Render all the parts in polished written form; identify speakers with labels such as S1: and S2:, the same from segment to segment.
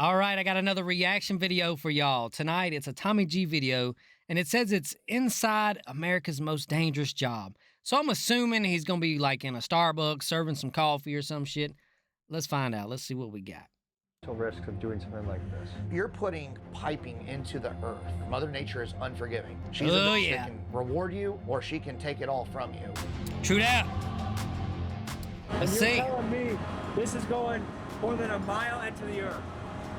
S1: All right, I got another reaction video for y'all. Tonight, it's a Tommy G video, and it says it's inside America's most dangerous job. So I'm assuming he's going to be like in a Starbucks serving some coffee or some shit. Let's find out. Let's see what we got.
S2: Risk of doing something like this.
S3: You're putting piping into the earth. Mother Nature is unforgiving. She's
S1: Oh,
S3: a bitch
S1: yeah.
S3: that can reward you, or she can take it all from you.
S1: True that. Let's
S4: You're
S1: see.
S4: telling me this is going more than a mile into the earth.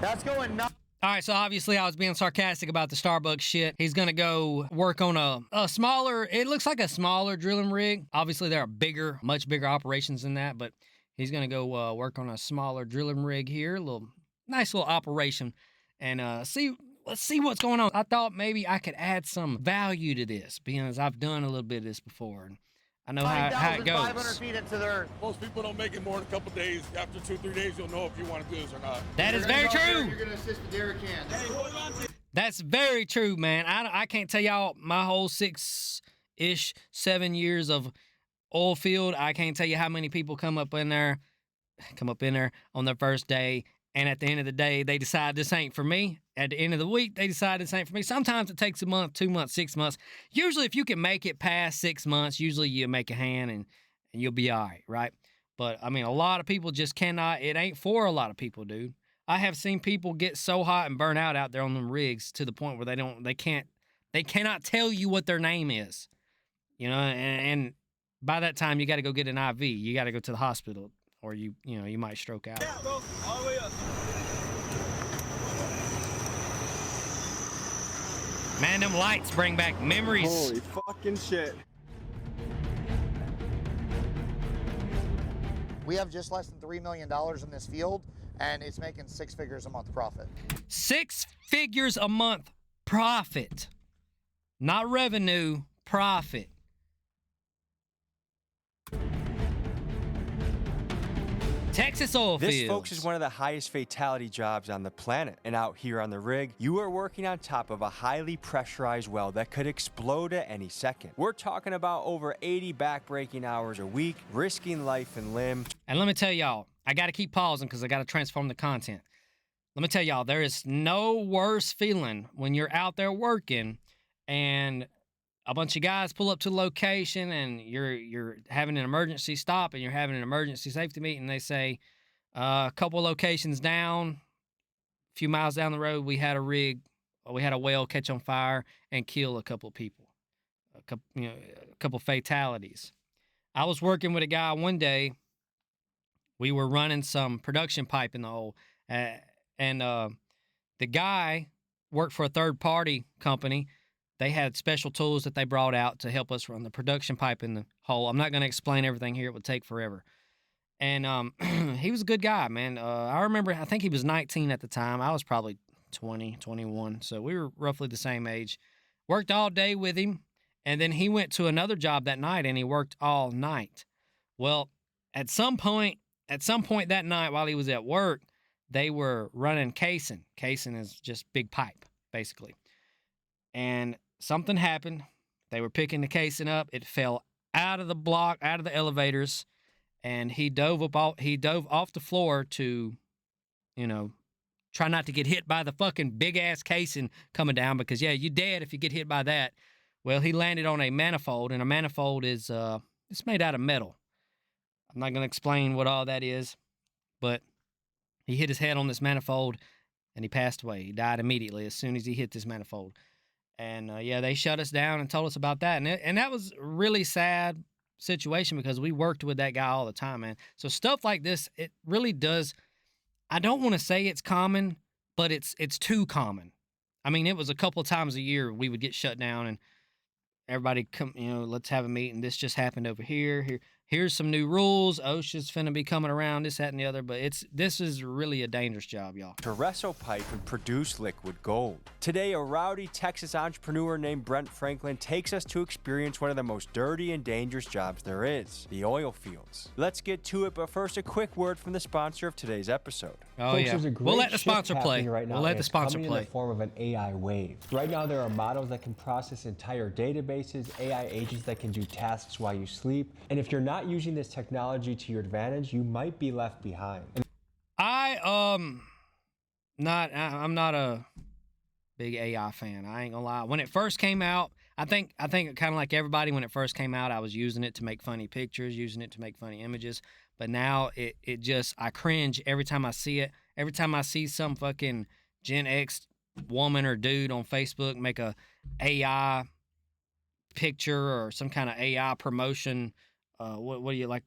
S3: That's going nuts.
S1: All right, so obviously I was being sarcastic about the Starbucks shit. He's gonna go work on a smaller, it looks like a smaller drilling rig. Obviously there are bigger, much bigger operations than that, but he's gonna go work on a smaller drilling rig here, nice little operation, and let's see what's going on. I thought maybe I could add some value to this, because I've done a little bit of this before, and I know how it
S3: 9,500
S1: goes.
S3: feet into the earth.
S5: Most people don't make it more than a couple days. After 2-3 days, you'll know if you want to do this or not.
S1: That is very true.
S3: You're gonna assist the Derrick hands.
S5: Hey, hold on to
S1: That's very true, man. I can't tell y'all my whole 6-ish, 7 years of oil field. I can't tell you how many people come up in there on their first day, and at the end of the day, they decide this ain't for me. At the end of the week, they decide this ain't for me. Sometimes it takes a month, 2 months, 6 months. Usually, if you can make it past 6 months, usually you make a hand and you'll be all right? But, I mean, a lot of people just cannot. It ain't for a lot of people, dude. I have seen people get so hot and burn out there on them rigs to the point where they cannot tell you what their name is. You know, and by that time, you got to go get an IV. You got to go to the hospital, or you might stroke out.
S5: yeah, bro. All the way up.
S1: Man, them lights bring back memories.
S2: Holy fucking shit.
S3: We have just less than $3 million in this field, and it's making 6 figures a month profit.
S1: 6 figures a month profit. Not revenue, profit. Texas oil fields.
S6: This, folks, is one of the highest fatality jobs on the planet. And out here on the rig, you are working on top of a highly pressurized well that could explode at any second. We're talking about over 80 backbreaking hours a week, risking life and limb.
S1: And let me tell y'all, I got to keep pausing because I got to transform the content. Let me tell y'all, there is no worse feeling when you're out there working and a bunch of guys pull up to the location and you're having an emergency stop and you're having an emergency safety meeting. They say, a couple of few miles down the road, we had a well catch on fire and kill a couple of people, a couple fatalities. I was working with a guy one day. We were running some production pipe in the hole, and the guy worked for a third-party company. They had special tools that they brought out to help us run the production pipe in the hole. I'm not going to explain everything here. It would take forever. And he was a good guy, man. I remember, I think he was 19 at the time. I was probably 20, 21. So we were roughly the same age. Worked all day with him. And then he went to another job that night, and he worked all night. Well, at some point that night while he was at work, they were running casing. Casing is just big pipe, basically. And something happened. They were picking the casing up. It fell out of the block, out of the elevators, and he dove off the floor to, try not to get hit by the fucking big ass casing coming down, because yeah, you're dead if you get hit by that. Well, he landed on a manifold, and a manifold is it's made out of metal. I'm not going to explain what all that is, but he hit his head on this manifold, and he passed away. He died immediately as soon as he hit this manifold. And, yeah, they shut us down and told us about that. And that was a really sad situation because we worked with that guy all the time, man. So stuff like this, it really does. I don't want to say it's common, but it's too common. I mean, it was a couple of times a year we would get shut down and everybody come, let's have a meeting. This just happened over here. Here's some new rules. OSHA's finna be coming around, this, that, and the other. But this is really a dangerous job, y'all.
S6: To wrestle pipe and produce liquid gold. Today, a rowdy Texas entrepreneur named Brent Franklin takes us to experience one of the most dirty and dangerous jobs there is, the oil fields. Let's get to it, but first, a quick word from the sponsor of today's episode.
S1: Oh,
S2: Folks,
S1: yeah.
S2: there's a great
S1: We'll let the
S2: shift
S1: sponsor play.
S2: happening right now,
S1: We'll let
S2: and
S1: the
S2: it's
S1: sponsor
S2: coming
S1: play.
S2: in the form of an AI wave. Right now, there are models that can process entire databases, AI agents that can do tasks while you sleep. And if you're not using this technology to your advantage, you might be left behind.
S1: I'm not a big AI fan. I ain't gonna lie. When it first came out, I think kind of like everybody, when it first came out, I was using it to make funny pictures, using it to make funny images. But now it just, I cringe every time I see it. Every time I see some fucking Gen X woman or dude on Facebook make a AI picture or some kind of AI promotion, what do you like?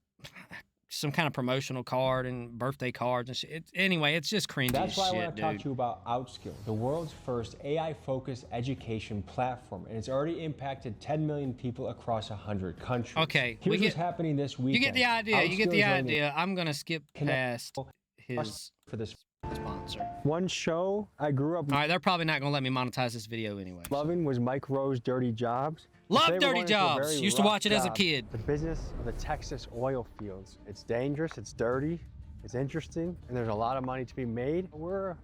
S1: Some kind of promotional card and birthday cards and shit. Anyway, it's just cringy
S2: That's
S1: as
S2: why
S1: shit,
S2: I want to
S1: dude.
S2: talk to you about Outskill, the world's first AI-focused education platform, and it's already impacted 10 million people across 100 countries.
S1: Okay,
S2: Here's what's happening this weekend.
S1: You get the idea. You get
S2: Outskill
S1: the
S2: is running
S1: idea. I'm gonna skip past his
S2: for this
S1: sponsor.
S2: one show I grew up
S1: All right, they're probably not gonna let me monetize this video anyway.
S2: loving was Mike Rowe's Dirty Jobs.
S1: Love
S2: They were
S1: Dirty
S2: going into a
S1: Jobs.
S2: very
S1: Used to
S2: rough
S1: watch it as a
S2: job.
S1: kid.
S2: The business of the Texas oil fields. It's dangerous, it's dirty, it's interesting, and there's a lot of money to be made. We're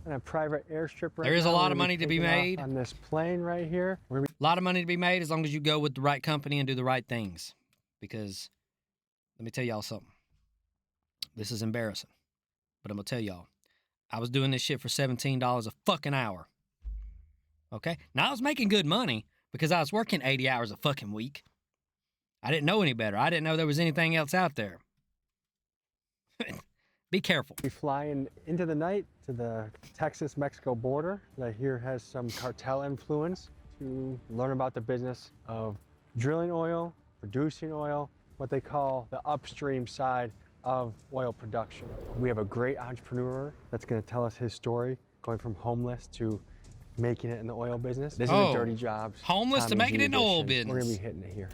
S2: on a private airstrip right now.
S1: There is a lot
S2: We're
S1: of
S2: gonna
S1: money to be
S2: taking off
S1: made.
S2: on this plane right here. We're gonna
S1: A lot of money to be made as long as you go with the right company and do the right things. Because let me tell y'all something. This is embarrassing, but I'm gonna tell y'all. I was doing this shit for $17 a fucking hour. Okay? Now I was making good money because I was working 80 hours a fucking week. I didn't know any better. I didn't know there was anything else out there. Be careful.
S2: be flying into the night to the Texas-Mexico border that I hear has some cartel influence to learn about the business of drilling oil, producing oil, what they call the upstream side of oil production. We have a great entrepreneur that's going to tell us his story, going from homeless to making it in the oil business. This is
S1: Oh,
S2: a Dirty Jobs.
S1: homeless to
S2: Tommy
S1: making
S2: G
S1: it in the oil
S2: edition. We're going to
S1: business.
S2: be hitting it here.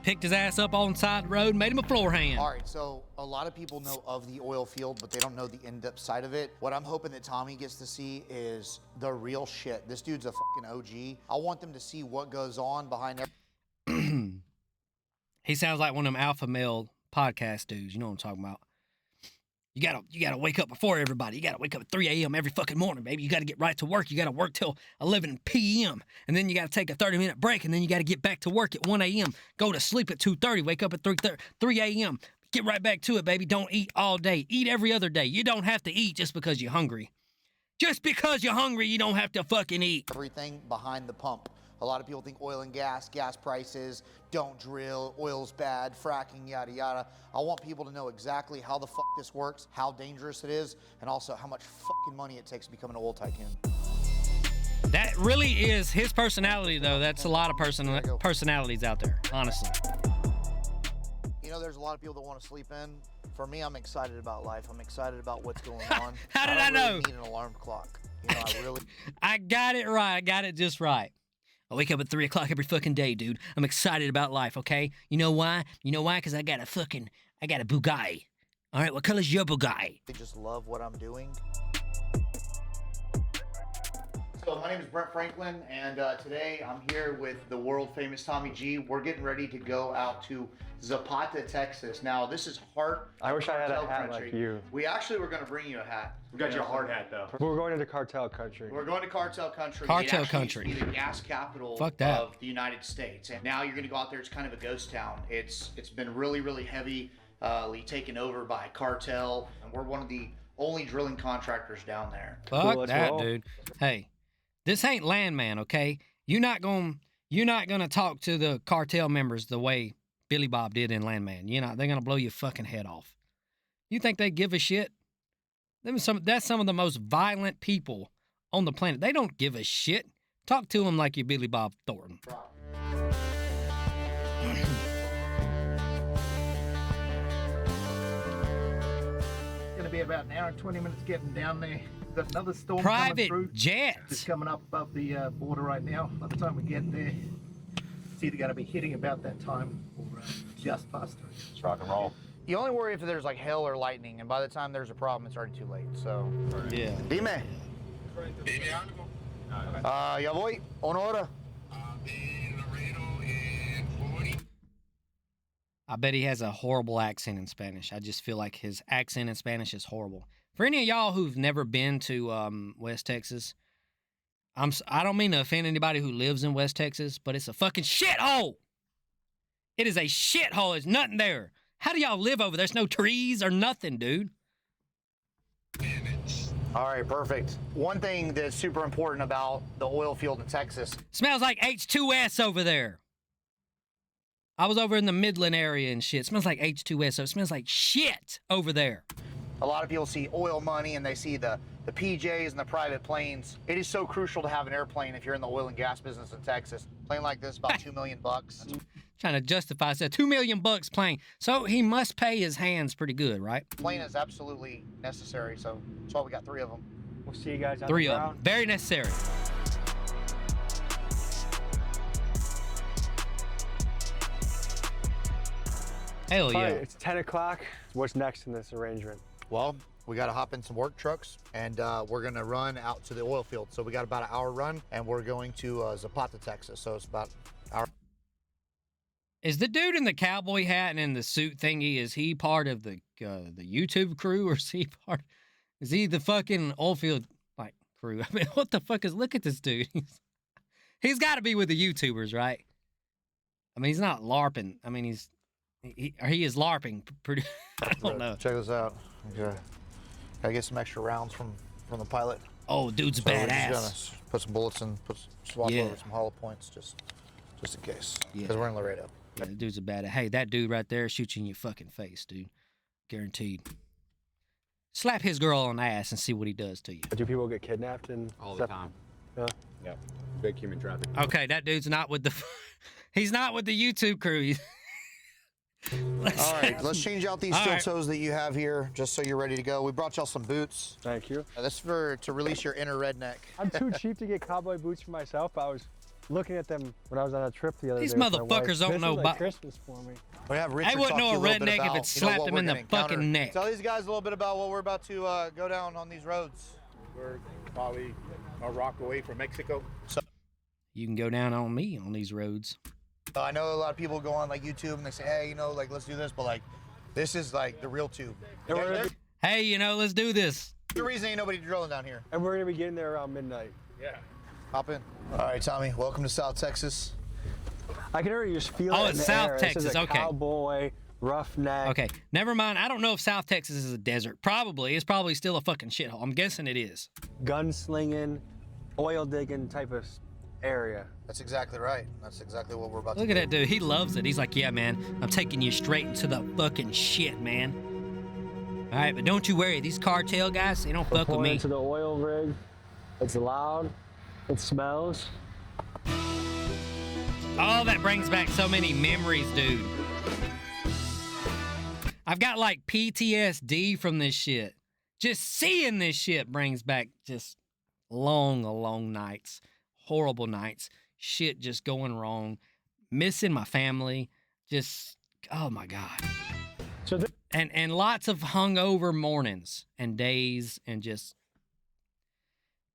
S1: Picked his ass up on the side of the road and made him a floor hand.
S3: All right, so a lot of people know of the oil field, but they don't know the in-depth side of it. What I'm hoping that Tommy gets to see is the real shit. This dude's a fucking OG. I want them to see what goes on behind every
S1: He sounds like one of them alpha male podcast dudes. You know what I'm talking about. You gotta wake up before everybody. You gotta wake up at 3 a.m. every fucking morning, baby. You gotta get right to work. You gotta work till 11 p.m. And then you gotta take a 30-minute break, and then you gotta get back to work at 1 a.m. Go to sleep at 2:30. Wake up at 3 a.m. Get right back to it, baby. Don't eat all day. Eat every other day. You don't have to eat just because you're hungry. Just because you're hungry, you don't have to fucking eat.
S3: everything behind the pump. A lot of people think oil and gas prices, don't drill, oil's bad, fracking, yada, yada. I want people to know exactly how the fuck this works, how dangerous it is, and also how much fucking money it takes to become an oil tycoon.
S1: That really is his personality, though. That's a lot of personalities out there, honestly.
S3: You know, there's a lot of people that want to sleep in. For me, I'm excited about life. I'm excited about what's going on.
S1: How did I
S3: don't
S1: know?
S3: really need an alarm clock. You know, I really...
S1: I got it right. I got it just right. I wake up at 3 o'clock every fucking day, dude. I'm excited about life, okay? You know why? You know why? Because I got a Bugatti. All right, what color's your Bugatti?
S3: I just love what I'm doing. So my name is Brent Franklin, and today I'm here with the world famous Tommy G. We're getting ready to go out to Zapata, Texas. Now this is heart.
S2: I wish I had a
S3: cartel
S2: hat
S3: country.
S2: like you.
S3: We actually were going to bring you a hat.
S7: We got your hard hat though.
S2: We're going into cartel country.
S3: We're going to cartel country.
S1: Cartel
S3: It actually
S1: country.
S3: used to be the gas capital
S1: Fuck that.
S3: of the United States, and now you're going to go out there. It's kind of a ghost town. It's been really heavily taken over by cartel, and we're one of the only drilling contractors down there.
S1: Fuck
S2: let's
S1: that,
S2: roll.
S1: dude. Hey, this ain't Landman, okay? You're not gonna talk to the cartel members the way Billy Bob did in Landman. They're gonna blow your fucking head off. You think they give a shit? That's some of the most violent people on the planet. They don't give a shit. Talk to them like you're Billy Bob Thornton.
S8: Going to be about an hour and 20 minutes getting down there. We've got another storm coming
S1: Private
S8: through.
S1: jets.
S8: Just coming up above the border right now. By the time we get there, it's either going to be hitting about that time or just past it.
S7: Let's rock and roll.
S3: You only worry if there's like hail or lightning, and by the time there's a problem, it's already too late. So,
S1: Yeah.
S3: dime. Ya voy, una hora.
S1: I bet he has a horrible accent in Spanish. I just feel like his accent in Spanish is horrible. For any of y'all who've never been to West Texas, I don't mean to offend anybody who lives in West Texas, but it's a fucking shithole. It is a shithole. There's nothing there. How do y'all live over there? There's no trees or nothing, dude.
S3: All right, perfect. One thing that's super important about the oil field in Texas.
S1: Smells like H2S over there. I was over in the Midland area and shit. It smells like H2S, so it smells like shit over there.
S3: A lot of people see oil money and they see the PJs and the private planes. It is so crucial to have an airplane if you're in the oil and gas business in Texas. Plane like this, about $2 million.
S1: Trying to justify that $2 million playing. So he must pay his hands pretty good, right?
S3: Plane is absolutely necessary, so that's why we got 3 of them.
S2: We'll see you guys on
S1: Three
S2: the
S1: of
S2: ground.
S1: them. Very necessary. Hell
S2: All
S1: yeah.
S2: right, it's 10 o'clock. What's next in this arrangement?
S3: Well, we got to hop in some work trucks, and we're going to run out to the oil field. So we got about an hour run, and we're going to Zapata, Texas. So it's about an hour.
S1: Is the dude in the cowboy hat and in the suit thingy, is he part of the YouTube crew, or is he part? Is he the fucking oil field like crew? I mean, what the fuck is? Look at this dude. He's got to be with the YouTubers, right? I mean, he's not LARPing. I mean, he is LARPing. Pretty. I don't know.
S3: Check this out. Okay. Gotta get some extra rounds from the pilot.
S1: Oh, dude's
S3: So we're just
S1: badass.
S3: gonna put some bullets in, swap
S1: Yeah.
S3: over some hollow points, just in case.
S1: Yeah.
S3: Because we're in Laredo.
S1: Yeah, the dude's a badass. Hey, that dude right there shoots you in your fucking face, dude. Guaranteed. Slap his girl on the ass and see what he does to you.
S2: Do people get kidnapped and
S7: All the time.
S2: Yeah.
S7: Yeah. Big human trafficking.
S1: Okay, that dude's not with the. He's not with the YouTube crew.
S3: All right, let's change out these
S1: All
S3: steel
S1: right.
S3: toes that you have here, just so you're ready to go. We brought y'all some boots.
S2: Thank you.
S3: This is to release your inner redneck.
S2: I'm too cheap to get cowboy boots for myself. I was looking at them when I was on a trip the other
S1: These
S2: day. with my wife.
S1: motherfuckers don't
S2: This
S1: know
S2: is like
S1: about-
S2: Christmas for me.
S3: We have Richard
S1: wouldn't
S3: talk
S1: know
S3: to you
S1: a
S3: little bit
S1: redneck if
S3: about,
S1: it slapped
S3: what
S1: him
S3: we're
S1: in the
S3: gonna
S1: fucking
S3: encounter.
S1: neck.
S3: Tell these guys a little bit about what we're about to go down on these roads.
S7: We're probably a rock away from Mexico.
S1: You can go down on me on these roads.
S3: I know a lot of people go on like YouTube and they say, hey, like let's do this, but like this is like the real tube. There's
S1: Hey, let's do this.
S3: the reason ain't nobody drilling down here.
S2: And we're gonna be getting there around midnight.
S7: Yeah.
S3: Hop in. All right, Tommy, welcome to South Texas.
S2: I can already just feel
S1: Oh,
S2: it in
S1: it's
S2: the
S1: South
S2: air.
S1: Texas,
S2: This is a
S1: okay.
S2: cowboy, roughneck.
S1: Okay, never mind. I don't know if South Texas is a desert. Probably. It's probably still a fucking shithole. I'm guessing it is.
S2: Gunslinging, oil digging type of area.
S3: That's exactly right. That's exactly what we're about
S1: Look
S3: to
S1: at that dude. He loves it. He's like, yeah, man, I'm taking you straight into the fucking shit, man. All right, but don't you worry. These cartel guys, they don't fuck with
S2: Pulling
S1: me.
S2: into the oil rig. It's loud. It smells.
S1: Oh, that brings back so many memories, dude. I've got like PTSD from this shit. Just seeing this shit brings back just long nights, horrible nights, shit just going wrong, missing my family, just, oh my God.
S2: So
S1: And lots of hungover mornings and days and just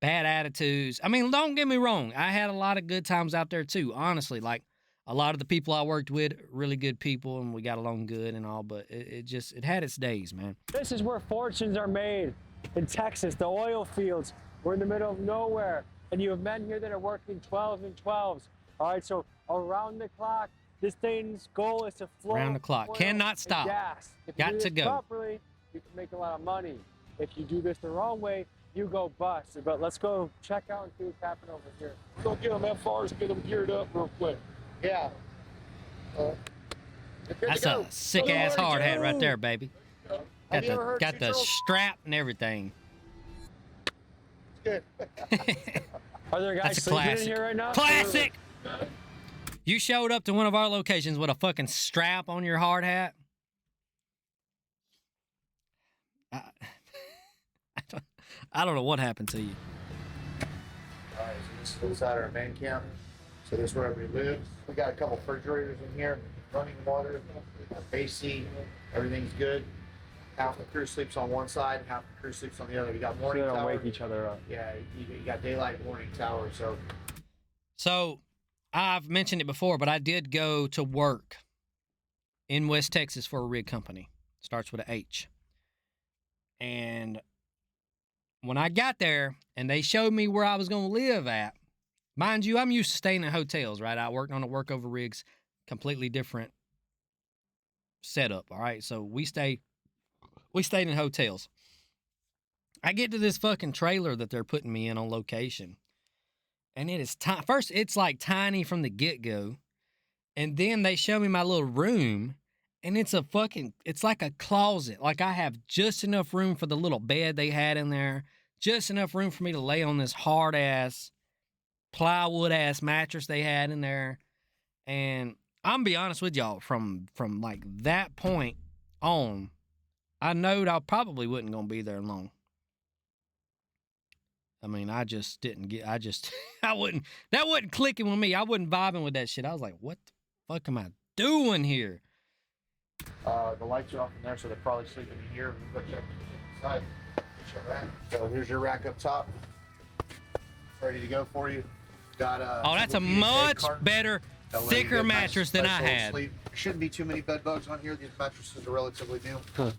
S1: bad attitudes. I mean, don't get me wrong. I had a lot of good times out there too, honestly. Like a lot of the people I worked with, really good people, and we got along good and all, but it had its days, man.
S2: this is where fortunes are made in Texas, the oil fields. We're in the middle of nowhere, and you have men here that are working 12s and 12s. All right, so around the clock, this thing's goal is to flow
S1: Around the clock.
S2: oil
S1: Cannot
S2: and
S1: stop.
S2: gas. If
S1: Got
S2: you do
S1: to
S2: this
S1: go.
S2: properly, you can make a lot of money. If you do this the wrong way, you go bust. But let's go check out and see what's happening over here.
S5: Go get them that far, get them geared up real quick.
S3: Yeah.
S1: That's a sick ass hard hat right there, baby.
S3: Have you ever heard
S1: Got the
S3: Sutro?
S1: strap and everything.
S3: Good.
S2: Are there guys
S1: That's a
S2: sleeping in
S1: classic.
S2: here right now?
S1: Classic. You showed up to one of our locations with a fucking strap on your hard hat. I don't know what happened to you.
S3: All right, so this is inside our man camp. So this is where everybody lives. We got a couple refrigerators in here, running water, AC, everything's good. Half the crew sleeps on one side, half the crew sleeps on the other. We got
S2: So
S3: morning
S2: they don't
S3: tower.
S2: wake each other up.
S3: Yeah, you got daylight, morning tower.
S1: So I've mentioned it before, but I did go to work in West Texas for a rig company. Starts with an H. And when I got there and they showed me where I was going to live at, mind you, I'm used to staying in hotels, right? I worked on the workover rigs, completely different setup, all right? So we stayed in hotels. I get to this fucking trailer that they're putting me in on location. And it is first, it's like tiny from the get-go. And then they show me my little room. And it's like a closet. Like I have just enough room for the little bed they had in there. Just enough room for me to lay on this hard-ass, plywood-ass mattress they had in there. And I'm gonna be honest with y'all, from like that point on, I knowed I probably wasn't gonna be there long. I mean, I just didn't get, that wasn't clicking with me. I wasn't vibing with that shit. I was like, what the fuck am I doing here?
S7: The lights are off in there, so they're probably sleeping in here. We'll go check inside. Check that. So here's your rack up top. Ready to go for you. Got
S1: oh, that's a much better, thicker mattress than I had.
S7: Sleep. Shouldn't be too many bed bugs on here. These mattresses are relatively new.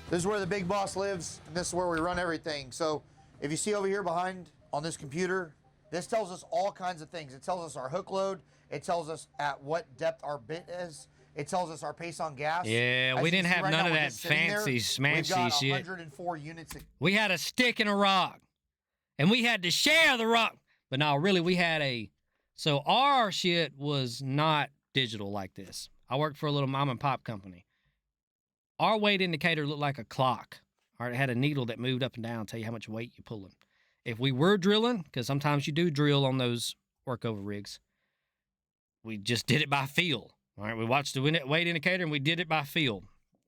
S7: This is where the big boss lives, and this is where we run everything. So if you see over here behind on this computer, this tells us all kinds of things. It tells us our hook load. It tells us at what depth our bit is. It tells us our pace on gas.
S1: Yeah, we didn't have none of that fancy schmancy shit.
S7: 104 units.
S1: We had a stick and a rock, and we had to share the rock. But no, really, we had so our shit was not digital like this. I worked for a little mom and pop company. Our weight indicator looked like a clock. All right, it had a needle that moved up and down, tell you how much weight you're pulling. If we were drilling, because sometimes you do drill on those workover rigs, we just did it by feel. All right, we watched the weight indicator and we did it by feel.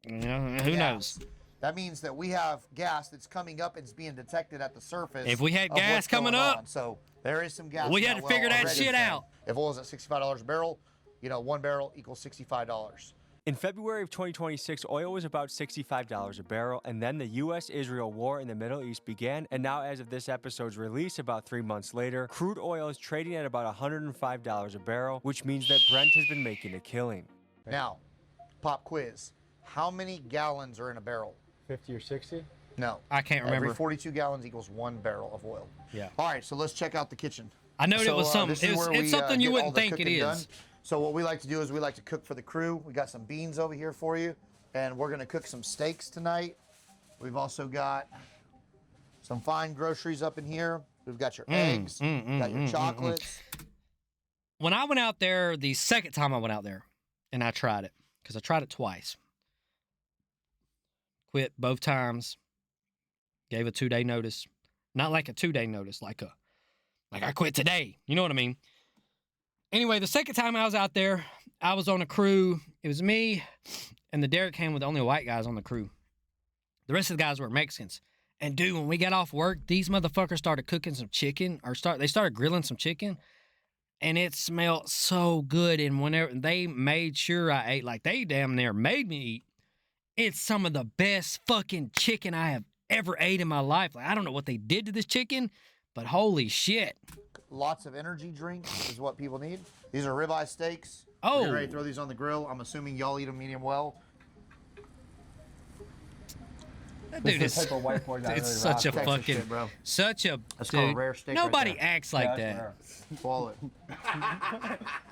S1: You know, who knows?
S7: That means that we have gas that's coming up and it's being detected at the surface.
S1: If we had gas coming up,
S7: so there is some gas.
S1: We had to figure that shit out.
S7: If oil is at $65 a barrel, one barrel equals $65.
S6: In February of 2026, oil was about $65 a barrel, and then the U.S.-Israel war in the Middle East began, and now as of this episode's release, about 3 months later, crude oil is trading at about $105 a barrel, which means that Brent has been making a killing.
S7: Now, pop quiz. How many gallons are in a barrel?
S2: 50 or 60?
S7: No.
S1: I can't remember.
S7: Every 42 gallons equals 1 barrel of oil.
S1: Yeah.
S7: All right, so let's check out the kitchen.
S1: I know it was something. It's something you wouldn't think it is.
S7: Done. So what we like to do is we like to cook for the crew. We got some beans over here for you, and we're gonna cook some steaks tonight. We've also got some fine groceries up in here. We've got your eggs, got your chocolates.
S1: When I went out there, the second time I went out there, and I tried it, because I tried it twice. Quit both times. Gave a 2-day notice. Not like a 2-day notice, like I quit today. You know what I mean? Anyway, the second time I was out there, I was on a crew. It was me and the Derek Ham were the only white guys on the crew. The rest of the guys were Mexicans. And dude, when we got off work, these motherfuckers started cooking some chicken, they started grilling some chicken, and it smelled so good. And whenever they made sure I ate, like they damn near made me eat, it's some of the best fucking chicken I have ever ate in my life. Like, I don't know what they did to this chicken, but holy shit.
S7: Lots of energy drinks is what people need. These are ribeye steaks.
S1: Oh.
S7: We're ready to throw these on the grill. I'm assuming y'all eat them medium well.
S1: That dude is
S2: type of white boy that
S1: it's
S2: really
S1: such a
S7: Texas
S1: fucking,
S7: shit, bro.
S1: such a,
S7: That's
S1: dude,
S7: called rare steak right
S1: nobody
S7: there.
S1: acts like that.
S7: Swallow it.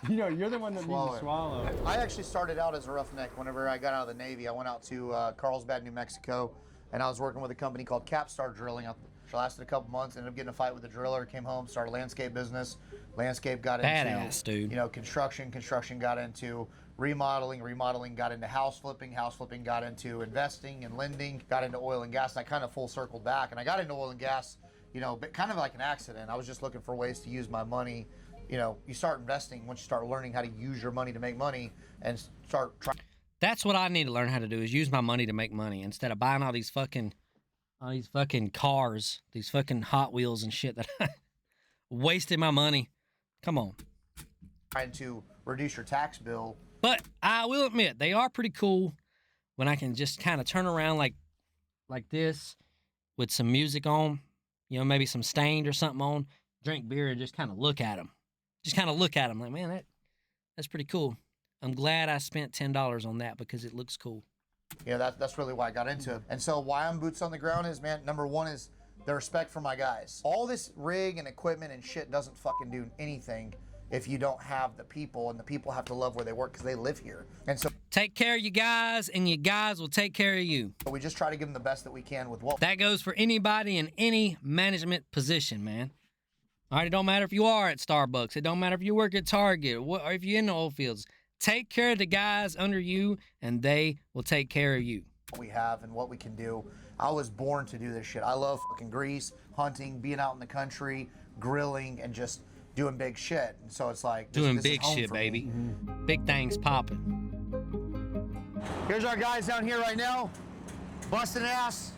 S2: You're the one that needs to swallow.
S7: I actually started out as a roughneck whenever I got out of the Navy. I went out to Carlsbad, New Mexico, and I was working with a company called Capstar Drilling. It lasted a couple months, ended up getting in a fight with a driller, came home, started a landscape business. Landscape got
S1: Badass,
S7: into,
S1: dude.
S7: construction got into remodeling got into house flipping got into investing and lending, got into oil and gas, and I kind of full circled back. And I got into oil and gas, but kind of like an accident. I was just looking for ways to use my money. You start investing once you start learning how to use your money to make money and start trying.
S1: That's what I need to learn how to do, is use my money to make money instead of buying all these fucking cars, these fucking Hot Wheels and shit that I wasted my money. Come on.
S7: Trying to reduce your tax bill.
S1: But I will admit, they are pretty cool when I can just kind of turn around like this with some music on, maybe some Stained or something on, drink beer and just kind of look at them. Like, man, that's pretty cool. I'm glad I spent $10 on that because it looks cool.
S7: That's really why I got into it. And so why I'm boots on the ground is, man, number one is the respect for my guys. All this rig and equipment and shit doesn't fucking do anything if you don't have the people, and the people have to love where they work because they live here. And so
S1: Take care of you guys, and you guys will take care of you.
S7: we just try to give them the best that we can with what
S1: That goes for anybody in any management position, man. All right, it don't matter if you are at Starbucks. It don't matter if you work at Target or if you're in the oil fields. Take care of the guys under you, and they will take care of you.
S7: we have and what we can do. I was born to do this shit. I love fucking grease, hunting, being out in the country, grilling, and just doing big shit. And so it's like
S1: Doing
S7: this is
S1: big
S7: home
S1: shit,
S7: for me.
S1: baby. Big things popping.
S7: Here's our guys down here right now, busting ass,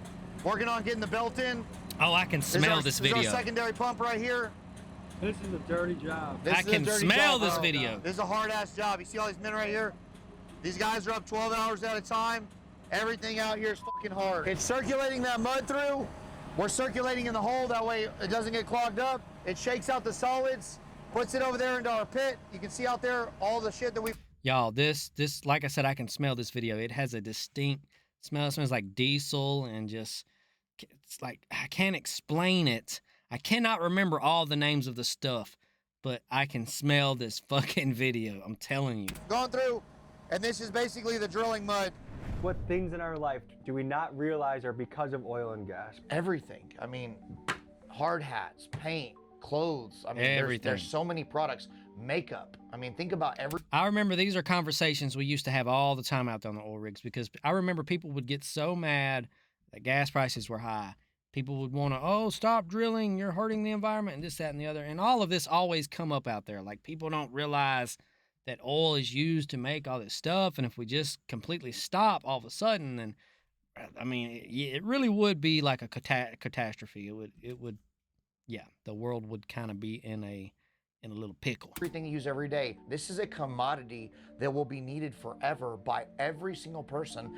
S7: working on getting the belt in.
S1: Oh, I can smell this
S7: This is
S1: video.
S7: our secondary pump right here.
S2: This is a dirty job.
S7: This
S1: I
S7: is a
S1: can
S7: dirty
S1: smell
S7: job,
S1: this
S7: bro.
S1: video.
S7: This is a hard ass job. You see all these men right here? These guys are up 12 hours at a time. Everything out here is fucking hard. It's circulating that mud through. We're circulating in the hole, that way it doesn't get clogged up. It shakes out the solids, puts it over there into our pit. You can see out there all the shit that we
S1: Y'all, this, like I said, I can smell this video. It has a distinct smell. It smells like diesel and just, it's like, I can't explain it. I cannot remember all the names of the stuff, but I can smell this fucking video. I'm telling you.
S7: gone through, and this is basically the drilling mud.
S2: What things in our life do we not realize are because of oil and gas?
S7: Everything. I mean, hard hats, paint, clothes. I mean,
S1: Everything.
S7: there's so many products. Makeup. I mean, think about every.
S1: I remember these are conversations we used to have all the time out there on the oil rigs, because I remember people would get so mad that gas prices were high. People would want to, oh, stop drilling, you're hurting the environment, and this, that, and the other. And all of this always come up out there. Like, people don't realize that oil is used to make all this stuff, and if we just completely stop all of a sudden, then, I mean, it really would be like a catastrophe. It would, yeah, the world would kind of be in a little pickle.
S7: Everything you use every day. This is a commodity that will be needed forever by every single person.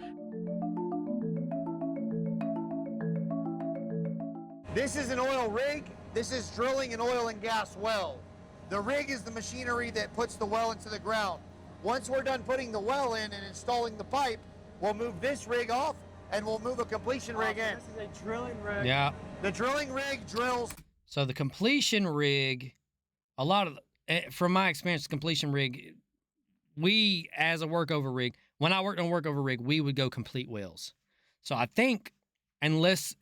S7: This is an oil rig. This is drilling an oil and gas well. The rig is the machinery that puts the well into the ground. Once we're done putting the well in and installing the pipe, we'll move this rig off and we'll move a completion rig in.
S2: This is a drilling rig.
S1: Yeah.
S7: The drilling rig drills.
S1: So the completion rig, a lot of, from my experience, the completion rig, we, as a workover rig, when I worked on workover rig, we would go complete wells. So I think, unless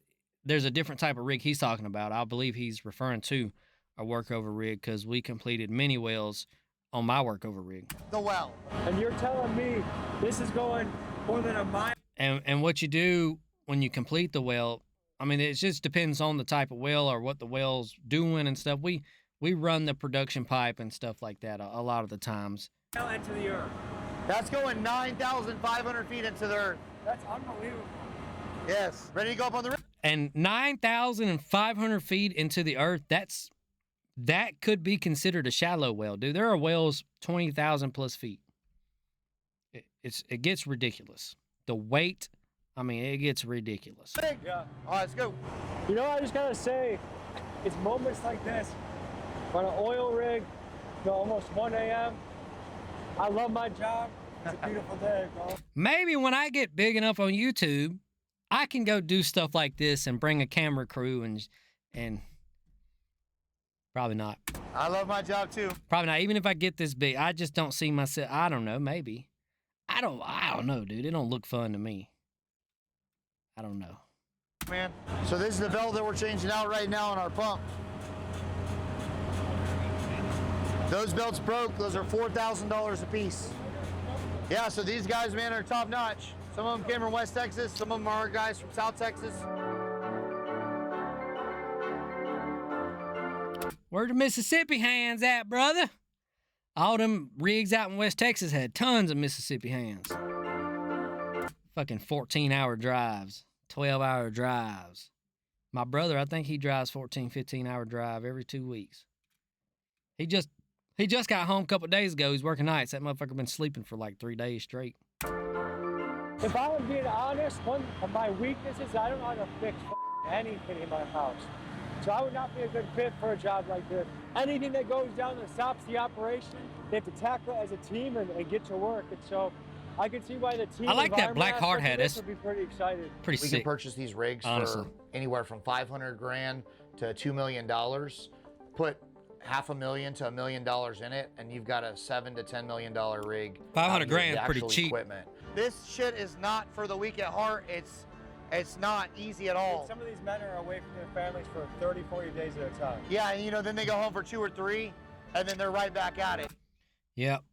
S1: there's a different type of rig he's talking about, I believe he's referring to a workover rig, because we completed many wells on my workover rig.
S7: The well.
S4: And you're telling me this is going more than a mile?
S1: And what you do when you complete the well, I mean, it just depends on the type of well or what the well's doing and stuff. We run the production pipe and stuff like that a lot of the times.
S4: Into the earth.
S7: That's going 9,500 feet into the earth.
S4: That's unbelievable.
S7: Yes. Ready to go up on the rig?
S1: And 9,500 feet into the earth, that could be considered a shallow well, dude. There are wells 20,000 plus feet. It gets ridiculous. The weight, I mean, it gets ridiculous.
S4: Yeah.
S7: All right, let's go.
S4: You know, I just gotta say, it's moments like this, on an oil rig, almost 1 a.m. I love my job. It's a beautiful day, bro.
S1: Maybe when I get big enough on YouTube, I can go do stuff like this and bring a camera crew and probably not.
S7: I love my job too.
S1: Probably not. Even if I get this big, I just don't see myself. I don't know. Maybe. I don't know, dude. It don't look fun to me. I don't know.
S7: Man. So this is the belt that we're changing out right now on our pump. Those belts broke. Those are $4,000 a piece. Yeah, so these guys, man, are top notch. Some of them came from West Texas. Some of them are guys from South Texas.
S1: Where the Mississippi hands at, brother? All them rigs out in West Texas had tons of Mississippi hands. Fucking 14-hour drives, 12-hour drives. My brother, I think he drives 14, 15-hour drive every 2 weeks. He just got home a couple of days ago. He's working nights. That motherfucker been sleeping for like 3 days straight.
S4: If I am being honest, one of my weaknesses, I don't know how to fix anything in my house. So I would not be a good fit for a job like this. Anything that goes down that stops the operation, they have to tackle it as a team and get to work. And so I can see why the team
S1: I like that
S4: environment
S1: black hard
S4: aspect
S1: hat.
S4: of this
S1: It's
S4: would be pretty excited.
S1: pretty
S7: We
S1: sick.
S7: can purchase these rigs
S1: Honestly.
S7: for anywhere from $500,000 to $2 million. Put $500,000 to $1 million in it, and you've got a $7 to $10 million rig.
S1: 500
S7: out here,
S1: grand
S7: the
S1: is pretty
S7: actual
S1: cheap.
S7: Equipment. This shit is not for the weak at heart. It's not easy at all.
S2: Some of these men are away from their families for 30, 40 days at a time.
S7: Yeah, and you know, then they go home for 2 or 3, and then they're right back at it.
S1: Yep.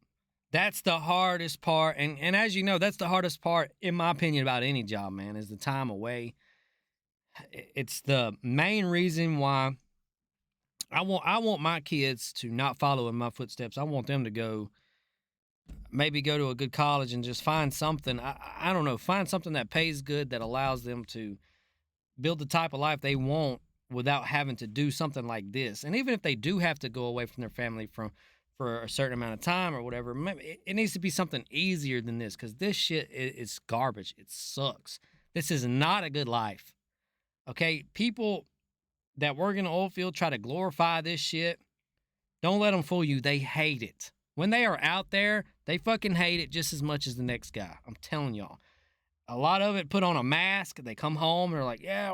S1: That's the hardest part. And as you know, that's the hardest part, in my opinion, about any job, man, is the time away. It's the main reason why I want my kids to not follow in my footsteps. I want them to maybe go to a good college and just find something. I don't know, find something that pays good, that allows them to build the type of life they want without having to do something like this. And even if they do have to go away from their family for a certain amount of time or whatever, maybe it needs to be something easier than this, because this shit is garbage. It sucks. This is not a good life. Okay, people that work in the oil field try to glorify this shit. Don't let them fool you. They hate it. When they are out there, they fucking hate it just as much as the next guy. I'm telling y'all. A lot of it put on a mask. They come home and they're like, yeah,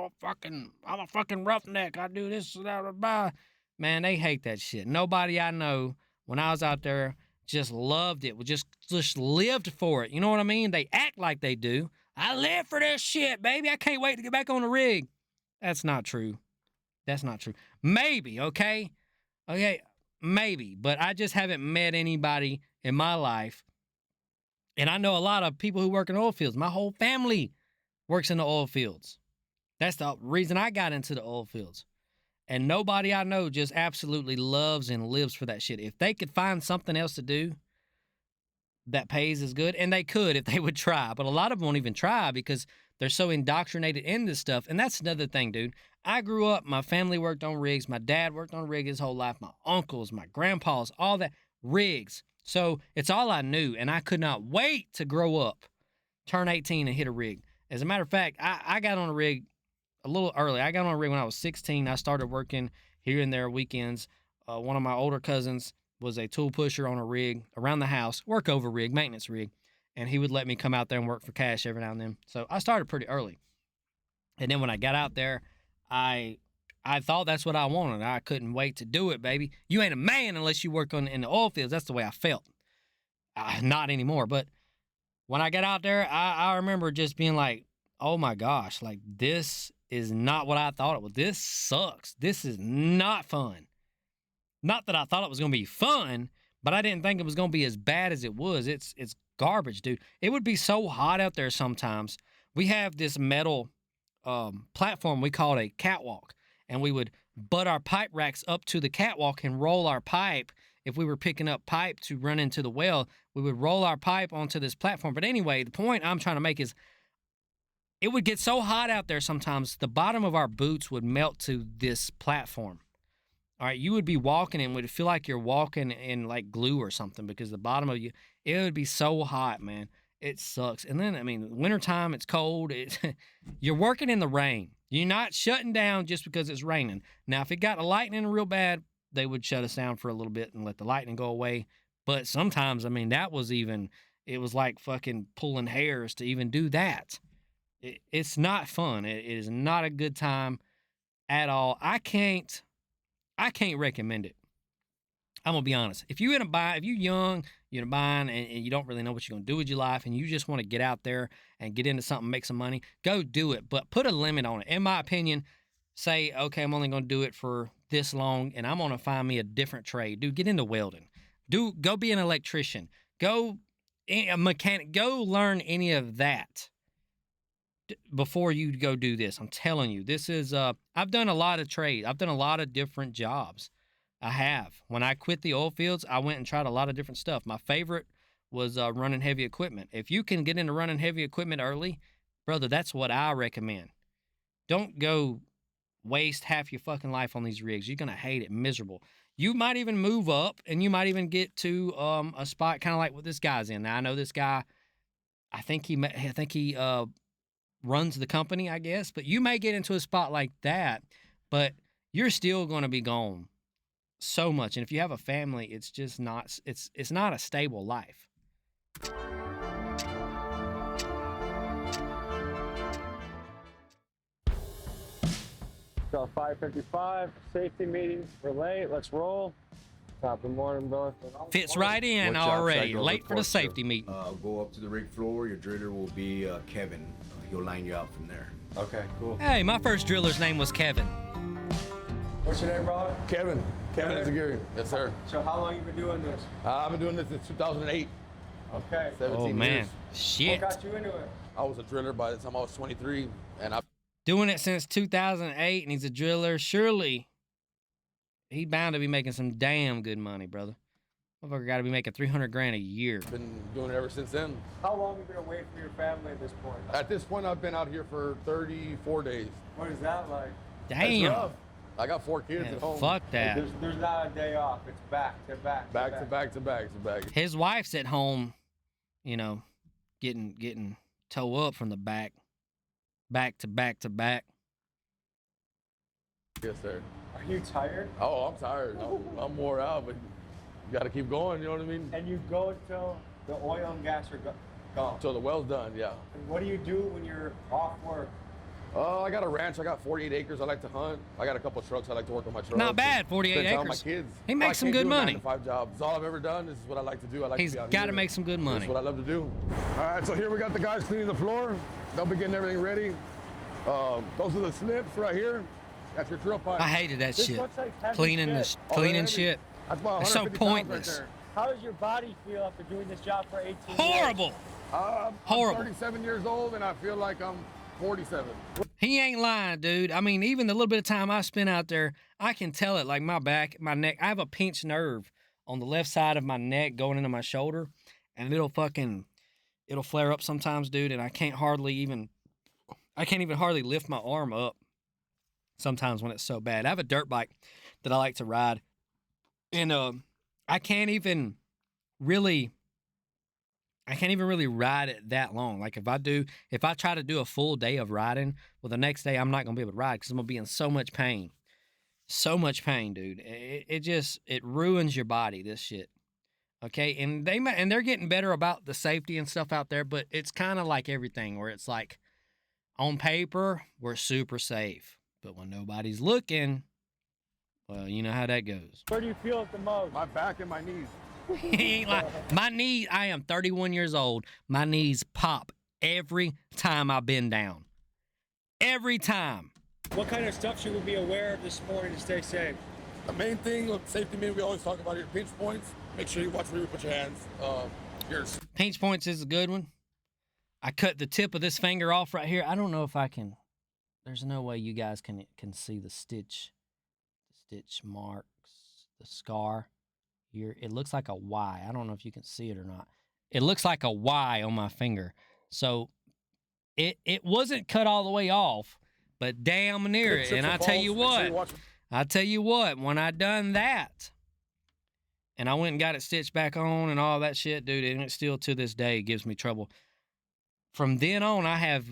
S1: I'm a fucking roughneck. I do this, blah, blah, blah. Man, they hate that shit. Nobody I know when I was out there just loved it. Just lived for it. You know what I mean? They act like they do. I live for this shit, baby. I can't wait to get back on the rig. That's not true. That's not true. Maybe, okay? Okay, maybe. But I just haven't met anybody in my life. And I know a lot of people who work in oil fields. My whole family works in the oil fields. That's the reason I got into the oil fields. And nobody I know just absolutely loves and lives for that shit. If they could find something else to do that pays as good, and they could if they would try. But a lot of them won't even try because they're so indoctrinated in this stuff. And that's another thing, dude. I grew up, my family worked on rigs. My dad worked on rig his whole life. My uncles, my grandpas, all that, rigs. So it's all I knew, and I could not wait to grow up, turn 18, and hit a rig. As a matter of fact, I got on a rig a little early. I got on a rig when I was 16. I started working here and there weekends. One of my older cousins was a tool pusher on a rig around the house, work over rig, maintenance rig, and he would let me come out there and work for cash every now and then. So I started pretty early. And then when I got out there, I thought that's what I wanted. I couldn't wait to do it, baby. You ain't a man unless you work in the oil fields. That's the way I felt. Not anymore. But when I got out there, I remember just being like, oh my gosh, like this is not what I thought it was. This sucks. This is not fun. Not that I thought it was going to be fun, but I didn't think it was going to be as bad as it was. It's garbage, dude. It would be so hot out there sometimes. We have this metal platform we call it a catwalk, and we would butt our pipe racks up to the catwalk and roll our pipe. If we were picking up pipe to run into the well, we would roll our pipe onto this platform. But anyway, the point I'm trying to make is it would get so hot out there sometimes, the bottom of our boots would melt to this platform. All right, you would be walking and would feel like you're walking in like glue or something because the bottom of you, it would be so hot, man. It sucks. And then, I mean, wintertime, it's cold. You're working in the rain. You're not shutting down just because it's raining. Now, if it got lightning real bad, they would shut us down for a little bit and let the lightning go away. But sometimes, I mean, it was like fucking pulling hairs to even do that. It's not fun. It is not a good time at all. I can't recommend it. I'm gonna be honest. If you're young, you're in a bind, and you don't really know what you're gonna do with your life, and you just want to get out there and get into something, make some money, go do it. But put a limit on it. In my opinion, say, okay, I'm only gonna do it for this long, and I'm gonna find me a different trade. Dude, get into welding. Go be an electrician. Go a mechanic. Go learn any of that before you go do this. I'm telling you, this is I've done a lot of trades. I've done a lot of different jobs. I have. When I quit the oil fields, I went and tried a lot of different stuff. My favorite was running heavy equipment. If you can get into running heavy equipment early, brother, that's what I recommend. Don't go waste half your fucking life on these rigs. You're gonna hate it, miserable. You might even move up, and you might even get to a spot kind of like what this guy's in. Now I know this guy. I think he runs the company, I guess. But you may get into a spot like that, but you're still going to be gone so much. And if you have a family, it's just not, it's not a stable life.
S2: So 5:55, safety meeting, we're late, let's roll. Top of the morning, brother.
S1: Fits right in
S9: What job should I
S1: already.
S9: go
S1: Late for the
S9: report to?
S1: safety meeting.
S9: Go up to the rig floor. Your driller will be Kevin. He'll line you out from there.
S2: Okay, cool.
S1: Hey, my first driller's name was Kevin.
S2: What's your name, brother?
S5: Kevin Ezagiri. Yes, sir.
S2: So how long you been doing this?
S5: I've been doing this since 2008.
S2: Okay.
S5: 17
S1: Oh, man.
S5: years.
S1: Shit.
S2: What got you into it?
S5: I was a driller by the time I was 23, and I
S1: Doing it since 2008, and he's a driller. Surely, he bound to be making some damn good money, brother. Motherfucker got to be making 300 grand a year.
S5: been doing it ever since then.
S2: How long have you been away from your family at this point?
S5: At this point, I've been out here for 34 days.
S2: What is that like?
S5: It's
S1: Damn.
S5: rough. I got 4 kids
S1: Man,
S5: at home.
S1: fuck that.
S2: There's not a day off. It's back to back.
S5: Back to back to back to back.
S1: His wife's at home, you know, getting toe up from the back to back to back.
S5: Yes, sir.
S2: Are you tired?
S5: Oh, I'm tired. I'm wore out, but you got to keep going. You know what I mean?
S2: And you go until the oil and gas are gone.
S5: Until the well's done. Yeah.
S2: And what do you do when you're off work?
S5: I got a ranch. I got 48 acres. I like to hunt. I got a couple of trucks. I like to work on my trucks.
S1: Not bad, 48
S5: Spend time with
S1: acres.
S5: my kids.
S1: He makes some good money.
S5: 9-to-5 job. It's all I've ever done. This is what I like to do. I like
S1: He's
S5: to be out
S1: got to
S5: here.
S1: make some good money.
S5: This is what I love to do. All right, so here we got the guys cleaning the floor. They'll be getting everything ready. Those are the snips right here. That's your drill pipe.
S1: I hated that
S2: This
S1: shit.
S2: looks like heavy
S1: Cleaning
S2: shit.
S1: this,
S5: Oh,
S1: cleaning
S5: heavy.
S1: shit.
S5: That's about
S1: It's so
S5: 150 pounds
S1: pointless.
S5: Right there.
S2: How does your body feel after doing this job for 18 years?
S1: Horrible.
S5: I'm
S1: Horrible.
S5: 37 years old, and I feel like I'm 47.
S1: He ain't lying, dude. I mean, even the little bit of time I spent out there, I can tell it. Like my back, my neck. I have a pinched nerve on the left side of my neck going into my shoulder, and it'll flare up sometimes, dude. And I can't even hardly lift my arm up sometimes when it's so bad. I have a dirt bike that I like to ride, and I can't even really ride it that long. Like if I try to do a full day of riding, well, the next day I'm not gonna be able to ride because I'm gonna be in so much pain, dude. It ruins your body. This shit. Okay, and they're getting better about the safety and stuff out there, but it's kind of like everything where it's like, on paper we're super safe, but when nobody's looking, well, you know how that goes.
S2: Where do you feel it the most?
S5: My back and my knees.
S1: He ain't lying. My knee, I am 31 years old. My knees pop every time I bend down. Every time.
S2: What kind of stuff should we be aware of this morning to stay safe?
S5: The main thing with safety, man, we always talk about your pinch points. Make sure you watch where you put your hands. Your
S1: Pinch points is a good one. I cut the tip of this finger off right here. I don't know if I can. There's no way you guys can see the stitch marks, the scar. Here, it looks like a Y. I don't know if you can see it or not. It looks like a Y on my finger. So it wasn't cut all the way off, but damn near it. And I tell you what, when I done that, and I went and got it stitched back on and all that shit, dude, and it still to this day gives me trouble. From then on, I have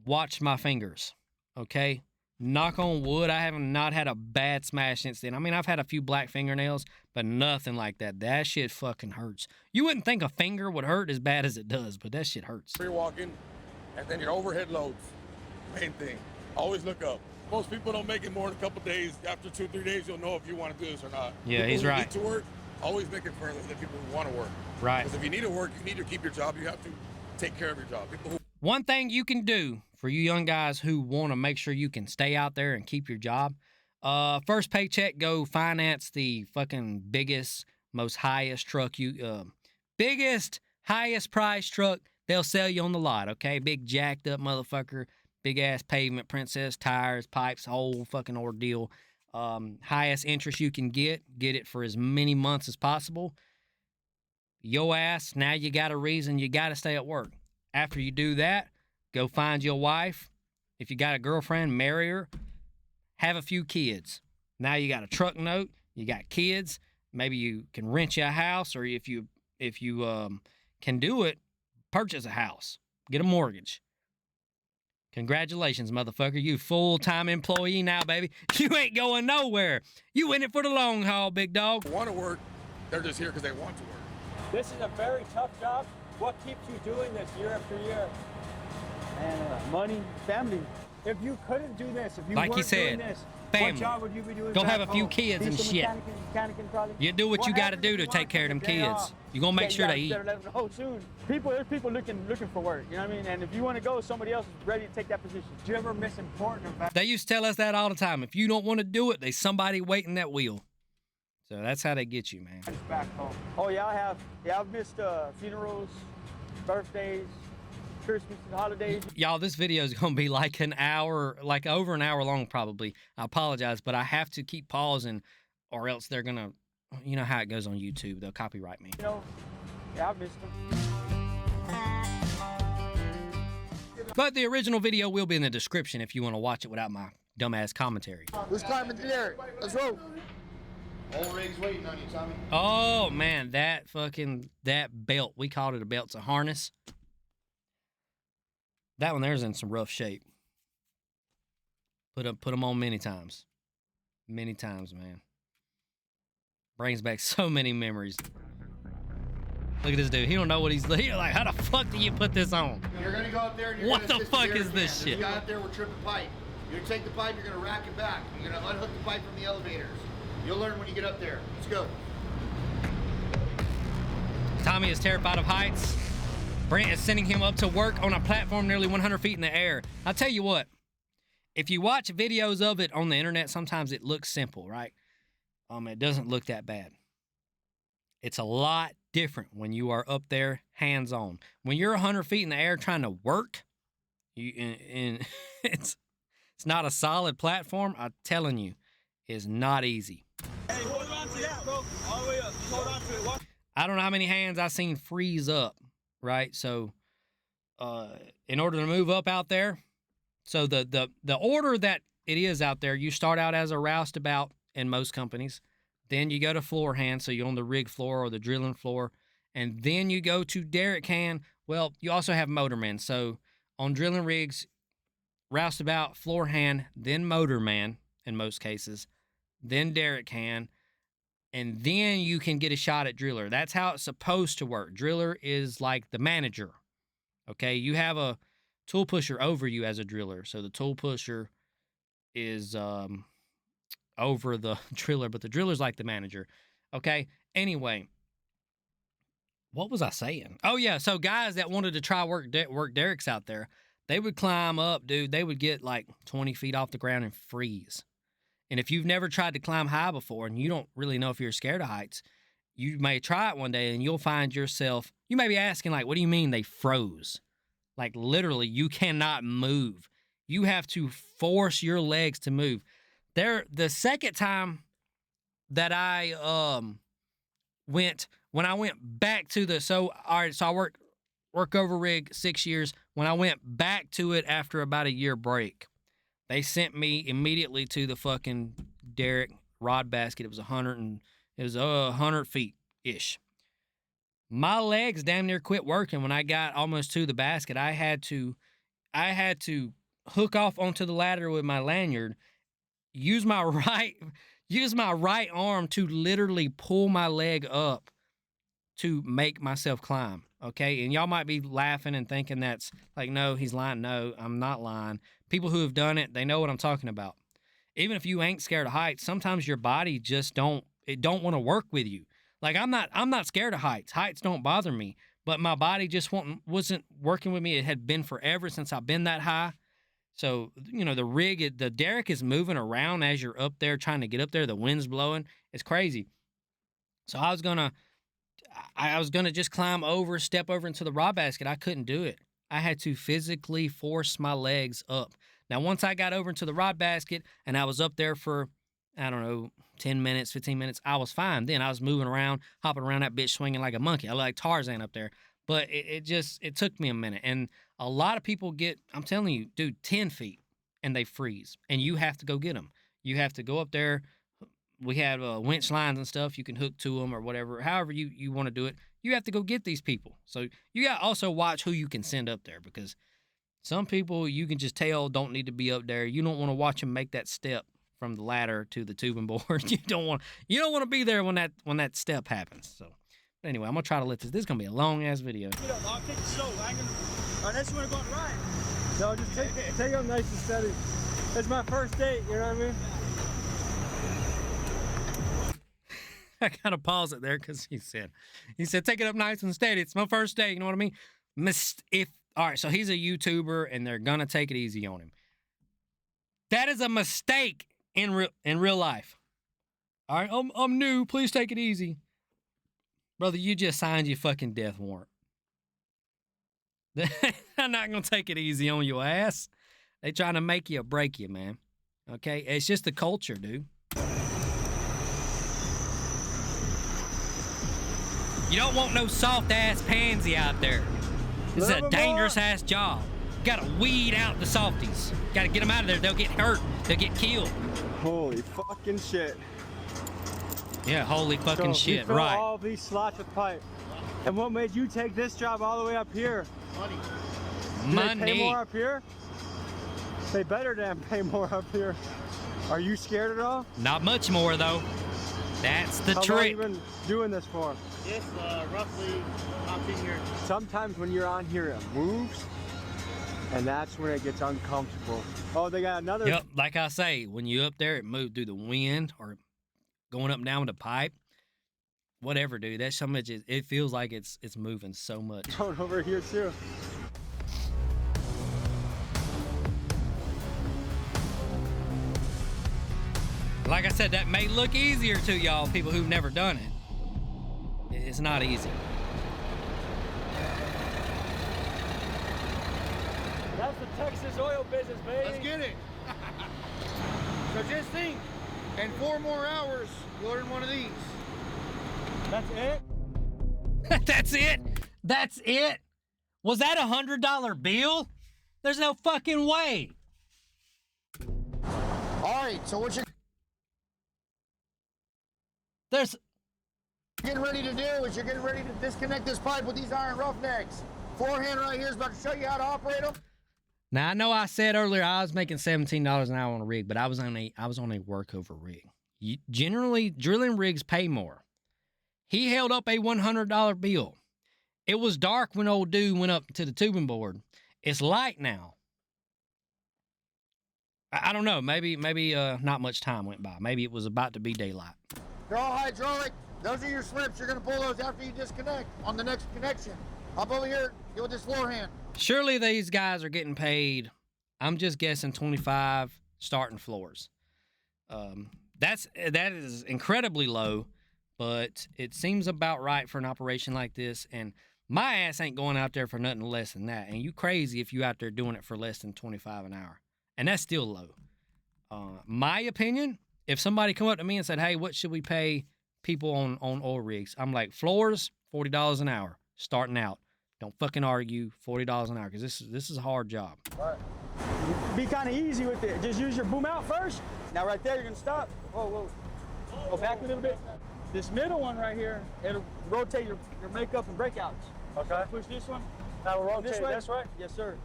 S1: watched my fingers, okay? Knock on wood, I have not had a bad smash since then. I mean, I've had a few black fingernails, but nothing like that. That shit fucking hurts. You wouldn't think a finger would hurt as bad as it does, but that shit hurts.
S5: You're walking, and then your overhead loads. Main thing. Always look up. Most people don't make it more than a couple days. After 2-3 days, you'll know if you want to do this or not.
S1: Yeah,
S5: People
S1: he's
S5: who
S1: right.
S5: Need to work. Always make it for the people who want to work.
S1: Right.
S5: Because if you need to work, you need to keep your job. You have to take care of your job. People who
S1: One thing you can do for you young guys who want to make sure you can stay out there and keep your job, first paycheck, go finance the fucking biggest, most highest truck highest price truck they'll sell you on the lot, okay? Big jacked up motherfucker, big ass pavement, princess tires, pipes, whole fucking ordeal. Highest interest you can get it for as many months as possible. Yo ass, now you got a reason you got to stay at work. After you do that, go find your wife. If you got a girlfriend, marry her. Have a few kids. Now you got a truck note. You got kids. Maybe you can rent you a house, or if you can do it, purchase a house. Get a mortgage. Congratulations, motherfucker. You full-time employee now, baby. You ain't going nowhere. You in it for the long haul, big dog.
S5: want to work, they're just here because they want to work.
S4: This is a very tough job. What keeps you doing this year after year?
S10: And money, family.
S4: if you couldn't do this, if you
S1: Like
S4: weren't
S1: he said,
S4: doing this,
S1: family.
S4: what job would you be doing?
S1: Go
S4: back
S1: have a few
S4: home?
S1: kids and
S4: Diesel
S1: shit.
S4: Mechanicing probably.
S1: You do what you got to
S4: happens
S1: do
S4: if
S1: to
S4: you
S1: take
S4: want
S1: care of them
S4: take a day
S1: kids.
S4: off?
S1: You're going to make
S4: Yeah,
S1: sure
S4: you
S1: they eat.
S4: gotta let them know soon. There's people looking for work. You know what I mean? And if you want to go, somebody else is ready to take that position. Do you ever miss important about?
S1: They used to tell us that all the time. If you don't want to do it, there's somebody waiting that wheel. So that's how they get you, man.
S4: Back home. Oh yeah, I have. Yeah, I've missed funerals, birthdays, Christmas and holidays.
S1: Y'all, this video is going to be like an hour, like over an hour long probably. I apologize, but I have to keep pausing or else they're going to, you know how it goes on YouTube. They'll copyright me.
S4: You know, yeah, I've missed them.
S1: But the original video will be in the description if you want to watch it without my dumbass commentary.
S3: Who's climbing the Derek? Let's roll. Whole rig's waiting on you, Tommy.
S1: Oh, man, that belt. We called it a belt. It's a harness. That one there's in some rough shape. Put them on many times. Many times, man. Brings back so many memories. Look at this dude. He don't know what he's like. How the fuck do you put this on?
S3: You're gonna go up there and you're
S1: What
S3: gonna
S1: the
S3: assist
S1: fuck
S3: Derek
S1: is this
S3: man.
S1: shit?
S3: There's a guy up there with tripping pipe. You're gonna take the pipe, you're gonna rack it back. You're gonna unhook the pipe from the elevators. You'll learn when you get up there. Let's go.
S1: Tommy is terrified of heights. Brent is sending him up to work on a platform nearly 100 feet in the air. I'll tell you what, if you watch videos of it on the internet, sometimes it looks simple, right? It doesn't look that bad. It's a lot different when you are up there hands-on. When you're 100 feet in the air trying to work, it's not a solid platform. I'm telling you, it's not easy.
S4: Hey, hold on to that, bro. All the way up. Just hold on to it. Watch.
S1: I don't know how many hands I've seen freeze up, right? So in order to move up out there, so the order that it is out there, you start out as a roustabout in most companies. Then you go to floor hand, so you're on the rig floor or the drilling floor. And then you go to derrick hand. Well, you also have motorman. So on drilling rigs, roustabout, floor hand, then motorman in most cases, then derrick hand, and then you can get a shot at driller. That's how it's supposed to work. Driller is like the manager, okay? You have a tool pusher over you as a driller. So the tool pusher is over the driller, but the driller's like the manager, okay? Anyway, what was I saying? Oh, yeah, so guys that wanted to try work derricks out there, they would climb up, dude. They would get like 20 feet off the ground and freeze. And if you've never tried to climb high before and you don't really know if you're scared of heights, you may try it one day and you'll find yourself, you may be asking, like, what do you mean they froze? Like, literally, you cannot move. You have to force your legs to move. The second time that I when I went back to I work over rig 6 years. When I went back to it after about a year break, they sent me immediately to the fucking derrick rod basket. It was 100 feet ish. My legs damn near quit working when I got almost to the basket. I had to hook off onto the ladder with my lanyard, use my right arm to literally pull my leg up to make myself climb. Okay, and y'all might be laughing and thinking that's like, no, he's lying. No, I'm not lying. People who have done it, they know what I'm talking about. Even if you ain't scared of heights, sometimes your body just don't want to work with you. Like I'm not scared of heights. Heights don't bother me, but my body just wasn't working with me. It had been forever since I've been that high. So, you know, the derrick is moving around as you're up there trying to get up there. The wind's blowing. It's crazy. So I was gonna just step over into the rod basket. I couldn't do it. I had to physically force my legs up. Now, once I got over into the rod basket and I was up there for, I don't know, 10 minutes, 15 minutes, I was fine. Then I was moving around, hopping around that bitch, swinging like a monkey. I like Tarzan up there. But it took me a minute. And a lot of people I'm telling you, dude, 10 feet and they freeze. And you have to go get them. You have to go up there. We have winch lines and stuff. You can hook to them or whatever. However you want to do it. You have to go get these people. So you got to also watch who you can send up there, because some people you can just tell don't need to be up there. You don't want to watch them make that step from the ladder to the tubing board. You don't want to be there when that step happens. So but anyway, I'm gonna try to let this is gonna be a long ass video.
S4: I'll take it slow. Unless you want to go on the ride.
S2: No, just take them nice and steady. It's my first date, you know what I mean?
S1: I gotta pause it there because he said, take it up nice and steady. It's my first day. You know what I mean? All right, so he's a YouTuber and they're gonna take it easy on him. That is a mistake in real life. All right, I'm new. Please take it easy, brother. You just signed your fucking death warrant. I'm not gonna take it easy on your ass. They trying to make you or break you, man. Okay, it's just the culture, dude. You don't want no soft-ass pansy out there. This is a dangerous-ass job. You gotta weed out the softies. Gotta get them out of there. They'll get hurt. They'll get killed.
S2: Holy fucking shit.
S1: Yeah, holy fucking
S2: So
S1: shit,
S2: you fill
S1: right.
S2: all these slots with pipe. And what made you take this job all the way up here?
S8: Money.
S2: Do they pay
S1: Money.
S2: more up here? They better damn pay more up here. Are you scared at all?
S1: Not much more, though. That's the
S2: How long
S1: trick.
S2: you been doing this for?
S8: Yes, roughly about 10 years.
S2: Sometimes when you're on here, it moves, and that's when it gets uncomfortable. Oh, they got another.
S1: Yep, like I say, when you up there, it moved through the wind or going up and down with the pipe. Whatever, dude. That's so much. It feels like it's moving so much.
S2: Going over here too.
S1: Like I said, that may look easier to y'all, people who've never done it. It's not easy.
S4: That's the Texas oil business, baby.
S7: Let's get it. So just think, in 4 more hours, you'll earn one of these.
S4: That's it?
S1: That's it? That's it? Was that $100 bill? There's no fucking way.
S7: All right, so what you're
S1: There's
S7: getting ready to do is you're getting ready to disconnect this pipe with these iron roughnecks. Forehand right here is about to show you how to operate them.
S1: Now I know I said earlier I was making $17 an hour on a rig, but I was on a workover rig. Generally, drilling rigs pay more. He held up a $100 bill. It was dark when old dude went up to the tubing board. It's light now. I don't know. Maybe not much time went by. Maybe it was about to be daylight.
S7: They're all hydraulic. Those are your slips. You're going to pull those after you disconnect on the next connection. Hop over here, get with this floor hand.
S1: Surely these guys are getting paid, I'm just guessing 25 starting floors. That is incredibly low, but it seems about right for an operation like this. And my ass ain't going out there for nothing less than that. And you crazy if you out there doing it for less than 25 an hour. And that's still low. My opinion, if somebody come up to me and said, hey, what should we pay people on oil rigs? I'm like, floors, $40 an hour, starting out. Don't fucking argue, $40 an hour, because this is a hard job.
S4: Be kind of easy with it. Just use your boom out first. Now right there, you're gonna stop. Whoa. Go back a little bit. This middle one right here, it'll rotate your makeup and breakouts. Okay. Push this one. Now we'll rotate this way. That's right. Yes, sir.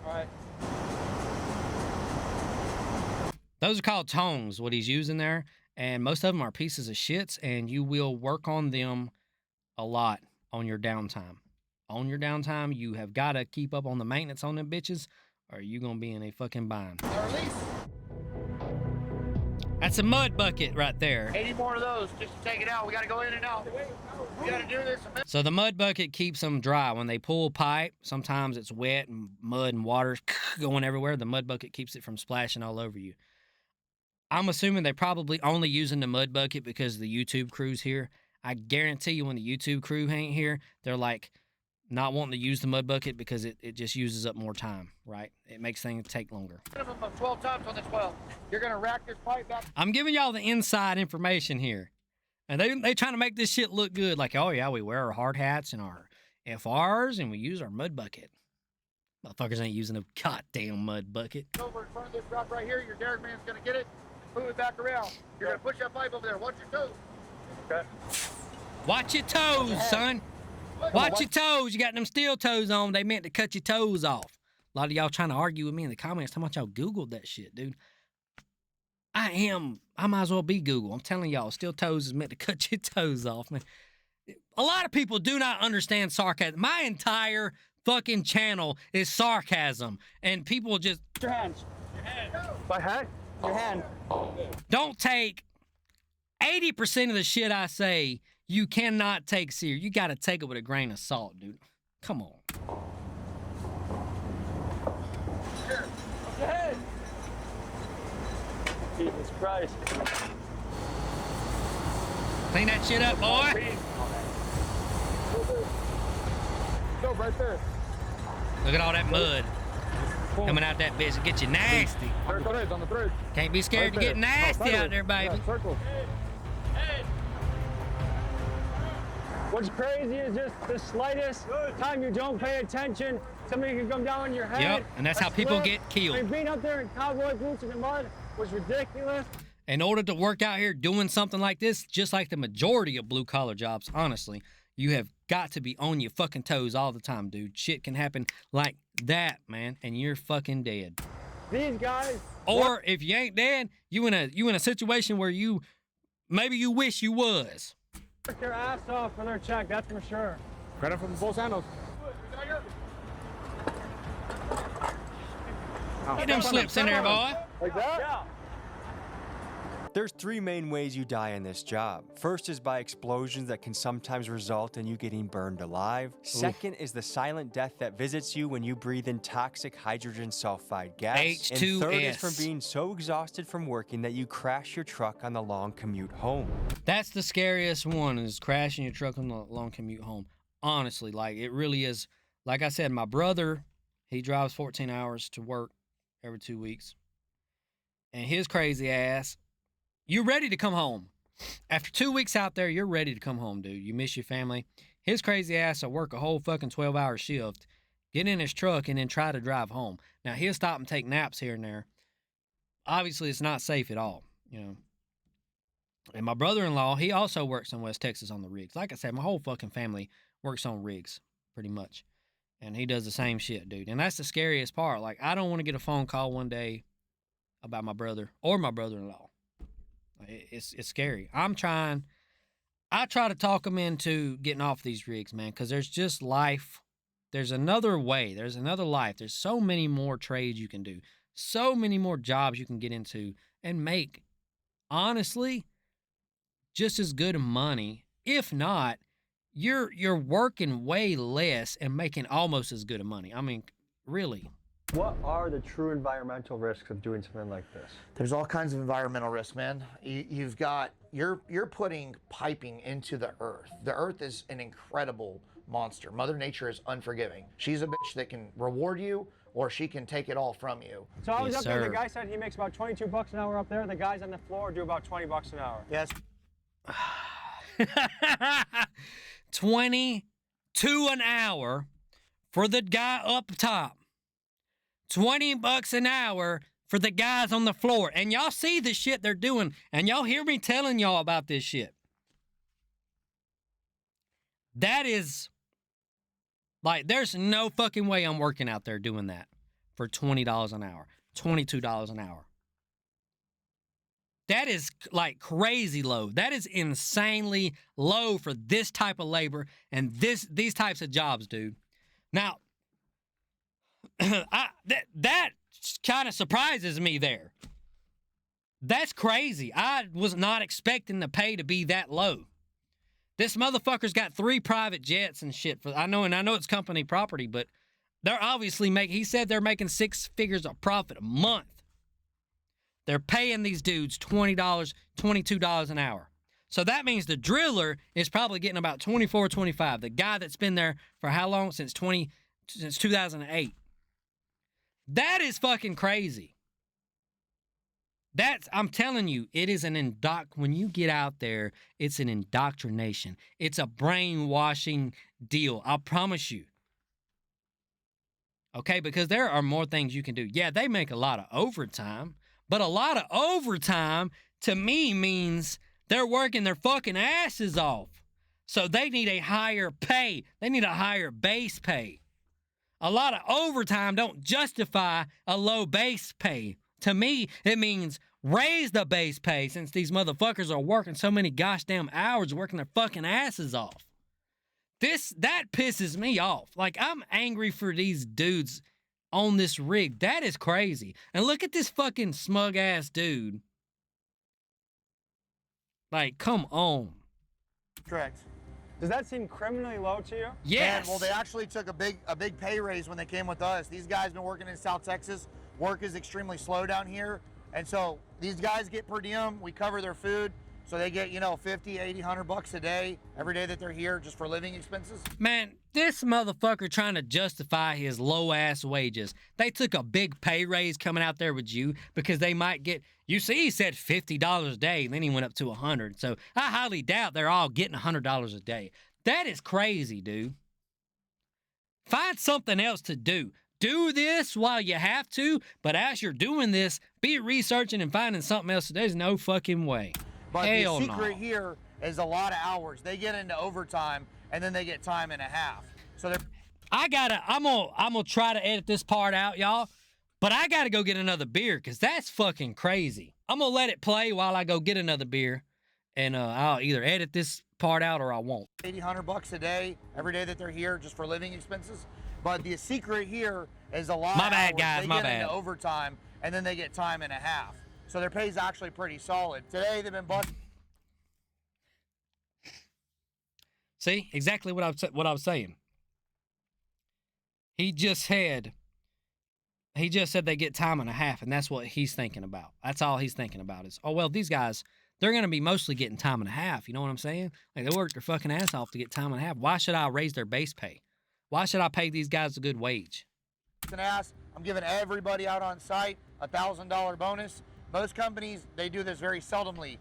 S4: All right.
S1: Those are called tongs, what he's using there, and most of them are pieces of shits, and you will work on them a lot on your downtime. On your downtime, you have got to keep up on the maintenance on them bitches, or you're going to be in a fucking bind.
S7: Release.
S1: That's a mud bucket right there.
S7: 80 more of those just to take it out. We got to go in and out. We got to do this.
S1: So the mud bucket keeps them dry. When they pull pipe, sometimes it's wet and mud and water's going everywhere. The mud bucket keeps it from splashing all over you. I'm assuming they're probably only using the mud bucket because the YouTube crew's here. I guarantee you when the YouTube crew ain't here, they're like not wanting to use the mud bucket because it just uses up more time, right? It makes things take longer.
S7: Minimum of 12 times on this well. You're going to rack this pipe back.
S1: I'm giving y'all the inside information here. And they trying to make this shit look good. Like, oh yeah, we wear our hard hats and our FRs and we use our mud bucket. Motherfuckers ain't using a goddamn mud bucket.
S7: Over in front of this rock right here, your derrick man's going to get it. Move it back around. You're going to push that pipe over there. Watch your toes.
S4: Okay.
S1: Watch your toes, son. Watch your toes. You got them steel toes on. They meant to cut your toes off. A lot of y'all trying to argue with me in the comments. How much y'all Googled that shit, dude? I might as well be Google. I'm telling y'all, steel toes is meant to cut your toes off, man. A lot of people do not understand sarcasm. My entire fucking channel is sarcasm, and people just
S4: Your hands. My hat? Your hand.
S1: don't take 80% of the shit I say. You cannot take serious. You got to take it with a grain of salt, dude. Come on.
S4: Your head. Jesus Christ.
S1: Clean that shit up, boy.
S4: Go right there.
S1: Look at all that mud coming out that bitch. It get you nasty.
S4: Circle it on the thread.
S1: Can't be scared to get nasty out there, baby.
S4: Yeah, circle. What's crazy is just the slightest time you don't pay attention, somebody can come down on your head.
S1: Yep, and that's how people get killed.
S4: I mean, being up there in cowboy boots in the mud was ridiculous.
S1: In order to work out here doing something like this, just like the majority of blue collar jobs, honestly, you have got to be on your fucking toes all the time, dude. Shit can happen like that, man, and you're fucking dead.
S4: These guys.
S1: Or if you ain't dead, you in a situation where maybe you wish you was.
S4: Work their ass off for their check, that's for sure.
S2: Credit from both handles.
S1: Get them slips in there, boy.
S4: Like that? Yeah.
S6: There's 3 main ways you die in this job. First is by explosions that can sometimes result in you getting burned alive. Second is the silent death that visits you when you breathe in toxic hydrogen sulfide gas.
S1: H2S.
S6: And third is from being so exhausted from working that you crash your truck on the long commute home.
S1: That's the scariest one, is crashing your truck on the long commute home. Honestly, like, it really is. Like I said, my brother, he drives 14 hours to work every 2 weeks. And his crazy ass, you're ready to come home. After 2 weeks out there, you're ready to come home, dude. You miss your family. His crazy ass will work a whole fucking 12-hour shift, get in his truck, and then try to drive home. Now, he'll stop and take naps here and there. Obviously, it's not safe at all, you know. And my brother-in-law, he also works in West Texas on the rigs. Like I said, my whole fucking family works on rigs, pretty much. And he does the same shit, dude. And that's the scariest part. Like, I don't want to get a phone call one day about my brother or my brother-in-law. It's scary. I try to talk them into getting off these rigs, man, because there's just life. There's another way. There's another life. There's so many more trades you can do. So many more jobs you can get into and make, honestly, just as good money. If not, you're working way less and making almost as good of money. I mean, really.
S2: What are the true environmental risks of doing something like this?
S7: There's all kinds of environmental risk, man. You've got, you're putting piping into the earth. The earth is an incredible monster. Mother Nature is unforgiving. She's a bitch that can reward you or she can take it all from you.
S4: So I was
S1: Yes,
S4: up there,
S1: sir.
S4: the guy said he makes about 22 bucks an hour up there. The guys on the floor do about 20 bucks an hour.
S7: Yes.
S1: 22 an hour for the guy up top. 20 bucks an hour for the guys on the floor. And y'all see the shit they're doing, and y'all hear me telling y'all about this shit. That is, like, there's no fucking way I'm working out there doing that for $20 an hour, $22 an hour. That is, like, crazy low. That is insanely low for this type of labor and these types of jobs, dude. Now, that kind of surprises me there. That's crazy. I was not expecting the pay to be that low. This motherfucker's got 3 private jets and shit. I know it's company property, but they're obviously he said they're making 6 figures of profit a month. They're paying these dudes $20, $22 an hour. So that means the driller is probably getting about $24, $25. The guy that's been there for how long? Since 2008. That is fucking crazy. I'm telling you, it is when you get out there, it's an indoctrination. It's a brainwashing deal. I promise you. Okay, because there are more things you can do. Yeah, they make a lot of overtime, but a lot of overtime to me means they're working their fucking asses off. So they need a higher pay. They need a higher base pay. A lot of overtime don't justify a low base pay. To me, it means raise the base pay since these motherfuckers are working so many gosh damn hours working their fucking asses off. That pisses me off. Like, I'm angry for these dudes on this rig. That is crazy. And look at this fucking smug ass dude. Like, come on.
S7: Correct.
S2: Does that seem criminally low to you?
S1: Yes.
S7: And, well, they actually took a big pay raise when they came with us. These guys been working in South Texas. Work is extremely slow down here. And so these guys get per diem. We cover their food. So they get, 50, 80, $100 a day every day that they're here just for living expenses.
S1: Man, this motherfucker trying to justify his low ass wages. They took a big pay raise coming out there with you because they might get, you see, he said $50 a day, and then he went up to $100. So I highly doubt they're all getting $100 a day. That is crazy, dude. Find something else to do. Do this while you have to, but as you're doing this, be researching and finding something else. There's no fucking way.
S7: But
S1: Hell
S7: the secret
S1: no.
S7: here is a lot of hours. They get into overtime, and then they get time and a half. So they're
S1: I'm gonna try to edit this part out, y'all. But I gotta go get another beer, cause that's fucking crazy. I'm gonna let it play while I go get another beer, and I'll either edit this part out or I won't.
S7: 80, $100 a day every day that they're here just for living expenses. But the secret here is a lot
S1: My
S7: of
S1: bad,
S7: hours.
S1: guys,
S7: They
S1: my
S7: get
S1: bad.
S7: into overtime, and then they get time and a half. So their pay is actually pretty solid. Today they've been busting.
S1: See, exactly what I was saying. He just said they get time and a half, and that's what he's thinking about. That's all he's thinking about is, oh, well, these guys, they're going to be mostly getting time and a half. You know what I'm saying? Like, they work their fucking ass off to get time and a half. Why should I raise their base pay? Why should I pay these guys a good wage?
S7: Ass. I'm giving everybody out on site a $1,000 bonus. Most companies, they do this very seldomly.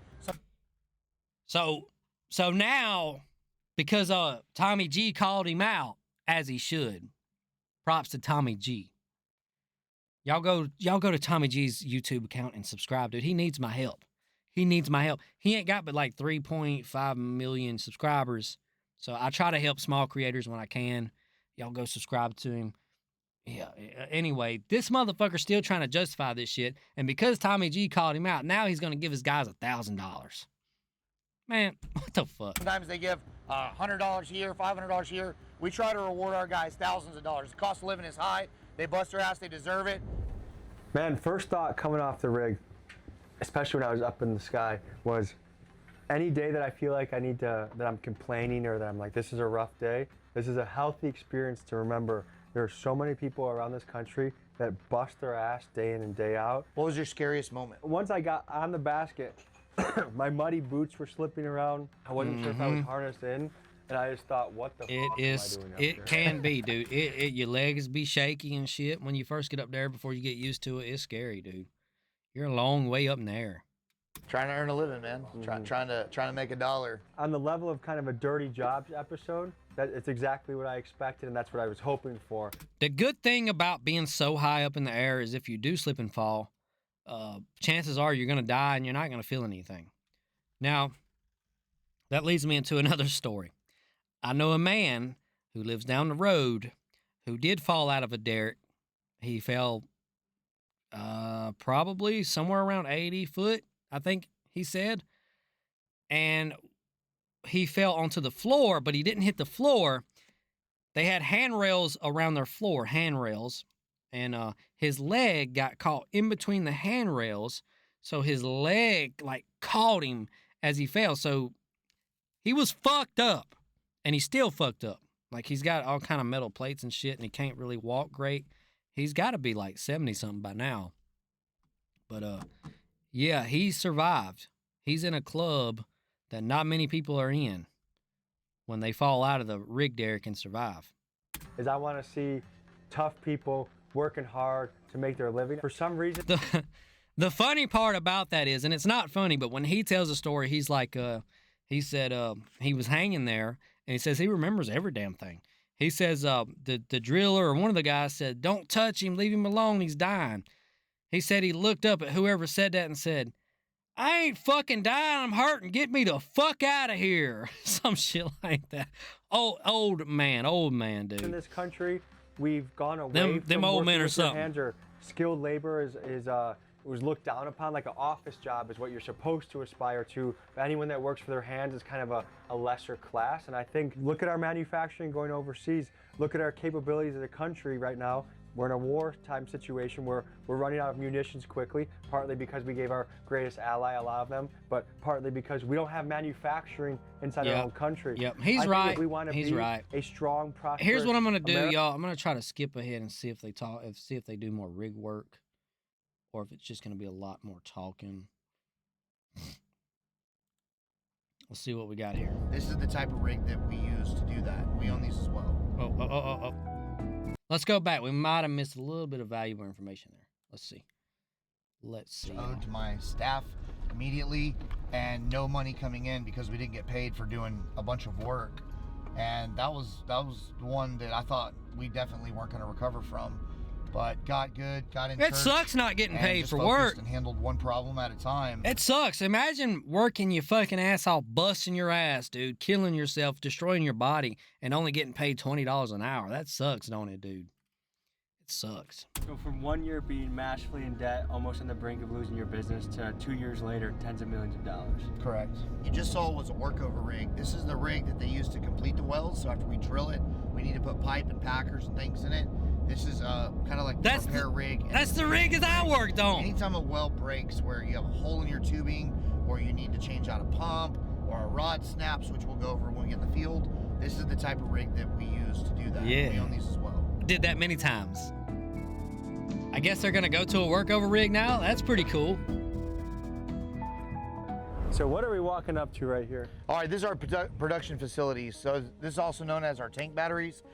S1: So now, because Tommy G called him out, as he should, props to Tommy G. Y'all go to Tommy G's YouTube account and subscribe, dude. He needs my help. He needs my help. He ain't got but like 3.5 million subscribers. So I try to help small creators when I can. Y'all go subscribe to him. Yeah, anyway, this motherfucker's still trying to justify this shit. And because Tommy G called him out, now he's going to give his guys $1,000. Man, what the fuck?
S7: Sometimes they give $100 a year, $500 a year. We try to reward our guys thousands of dollars. The cost of living is high. They bust their ass. They deserve it.
S2: Man, first thought coming off the rig, especially when I was up in the sky, was any day that I feel like that I'm complaining or that I'm like, this is a rough day, this is a healthy experience to remember there are so many people around this country that bust their ass day in and day out.
S7: What was your scariest moment?
S2: Once I got on the basket, my muddy boots were slipping around. I wasn't sure if I was harnessed in, and I just thought, what the fuck am I doing up
S1: It
S2: here?
S1: can be, dude. Your legs be shaky and shit when you first get up there before you get used to it. It's scary, dude. You're a long way up in the air.
S7: Trying to earn a living, man. Trying to make a dollar.
S2: On the level of kind of a dirty jobs episode, it's exactly what I expected, and that's what I was hoping for.
S1: The good thing about being so high up in the air is if you do slip and fall, chances are you're going to die and you're not going to feel anything. Now, that leads me into another story. I know a man who lives down the road who did fall out of a derrick. He fell probably somewhere around 80 foot, I think he said. And he fell onto the floor, but he didn't hit the floor. They had handrails around their floor, handrails. And his leg got caught in between the handrails. So his leg like caught him as he fell. So he was fucked up. And he's still fucked up. Like he's got all kind of metal plates and shit, and he can't really walk great. He's got to be like 70-something by now. But yeah, he survived. He's in a club that not many people are in when they fall out of the rig derrick and survive.
S2: Is I want to see tough people working hard to make their living. For some reason,
S1: The funny part about that is, and it's not funny, but when he tells a story, he's like, he said he was hanging there, and he says he remembers every damn thing. He says the driller or one of the guys said, "Don't touch him, leave him alone, he's dying." He said he looked up at whoever said that and said, "I ain't fucking dying, I'm hurting, get me the fuck out of here." Some shit like that. Old man, dude.
S2: in this country, we've gone away
S1: Them
S2: from
S1: old
S2: working
S1: men are
S2: with your
S1: something.
S2: hands, or skilled labor is It was looked down upon, like an office job is what you're supposed to aspire to. But anyone that works for their hands is kind of a lesser class. And I think, look at our manufacturing going overseas. Look at our capabilities as a country right now. We're in a wartime situation where we're running out of munitions quickly, partly because we gave our greatest ally a lot of them, but partly because we don't have manufacturing inside our own country.
S1: Yep, he's
S2: I think
S1: right.
S2: if we want to
S1: He's
S2: be
S1: right.
S2: a strong, prosperous
S1: Here's what I'm gonna do,
S2: America-
S1: y'all. I'm gonna try to skip ahead and see if they talk, see if they do more rig work, or if it's just gonna be a lot more talking. Let's see what we got here.
S7: This is the type of rig that we use to do that. We own these as well.
S1: Oh. Let's go back. We might have missed a little bit of valuable information there. Let's see.
S7: Owed to my staff immediately, and no money coming in because we didn't get paid for doing a bunch of work. And that was the one that I thought we definitely weren't going to recover from. But got good, got in
S1: It
S7: church,
S1: sucks not getting
S7: and
S1: paid
S7: just
S1: for
S7: focused
S1: work.
S7: and handled one problem at a time.
S1: It sucks. Imagine working your fucking ass off, busting your ass, dude, killing yourself, destroying your body, and only getting paid $20 an hour. That sucks, don't it, dude? It sucks.
S6: So from 1 year being massively in debt, almost on the brink of losing your business, to 2 years later, tens of millions of dollars.
S7: Correct. You just saw was a workover rig. This is the rig that they use to complete the wells. So after we drill it, we need to put pipe and packers and things in it. This is kind of like the repair rig.
S1: That's the rig as I worked on.
S7: Anytime a well breaks where you have a hole in your tubing, or you need to change out a pump, or a rod snaps, which we'll go over when we get in the field, this is the type of rig that we use to do that.
S1: Yeah.
S7: We own these as well.
S1: Did that many times. I guess they're gonna go to a workover rig now. That's pretty cool.
S2: So what are we walking up to right here?
S7: All right, this is our production facilities. So this is also known as our tank batteries.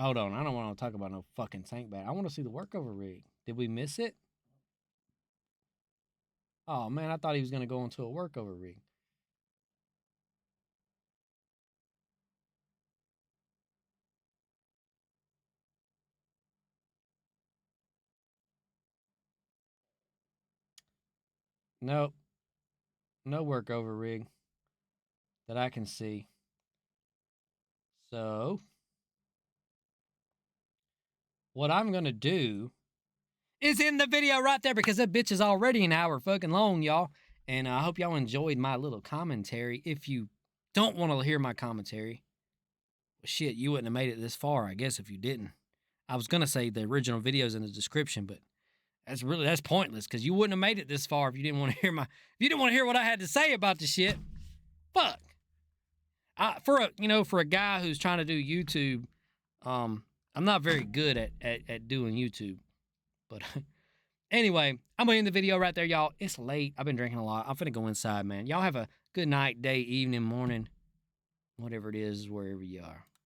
S1: Hold on, I don't want to talk about no fucking tank bat. I want to see the workover rig. Did we miss it? Oh man, I thought he was gonna go into a workover rig. Nope. No workover rig that I can see. So what I'm going to do is in the video right there, because that bitch is already an hour fucking long, y'all. And I hope y'all enjoyed my little commentary. If you don't want to hear my commentary, well, shit, you wouldn't have made it this far, I guess, if you didn't. I was going to say the original video's in the description, but that's pointless, because you wouldn't have made it this far if you didn't want to hear what I had to say about the shit. Fuck. For a guy who's trying to do YouTube, I'm not very good at doing YouTube. But anyway, I'm gonna end the video right there, y'all. It's late. I've been drinking a lot. I'm finna go inside, man. Y'all have a good night, day, evening, morning, whatever it is, wherever you are.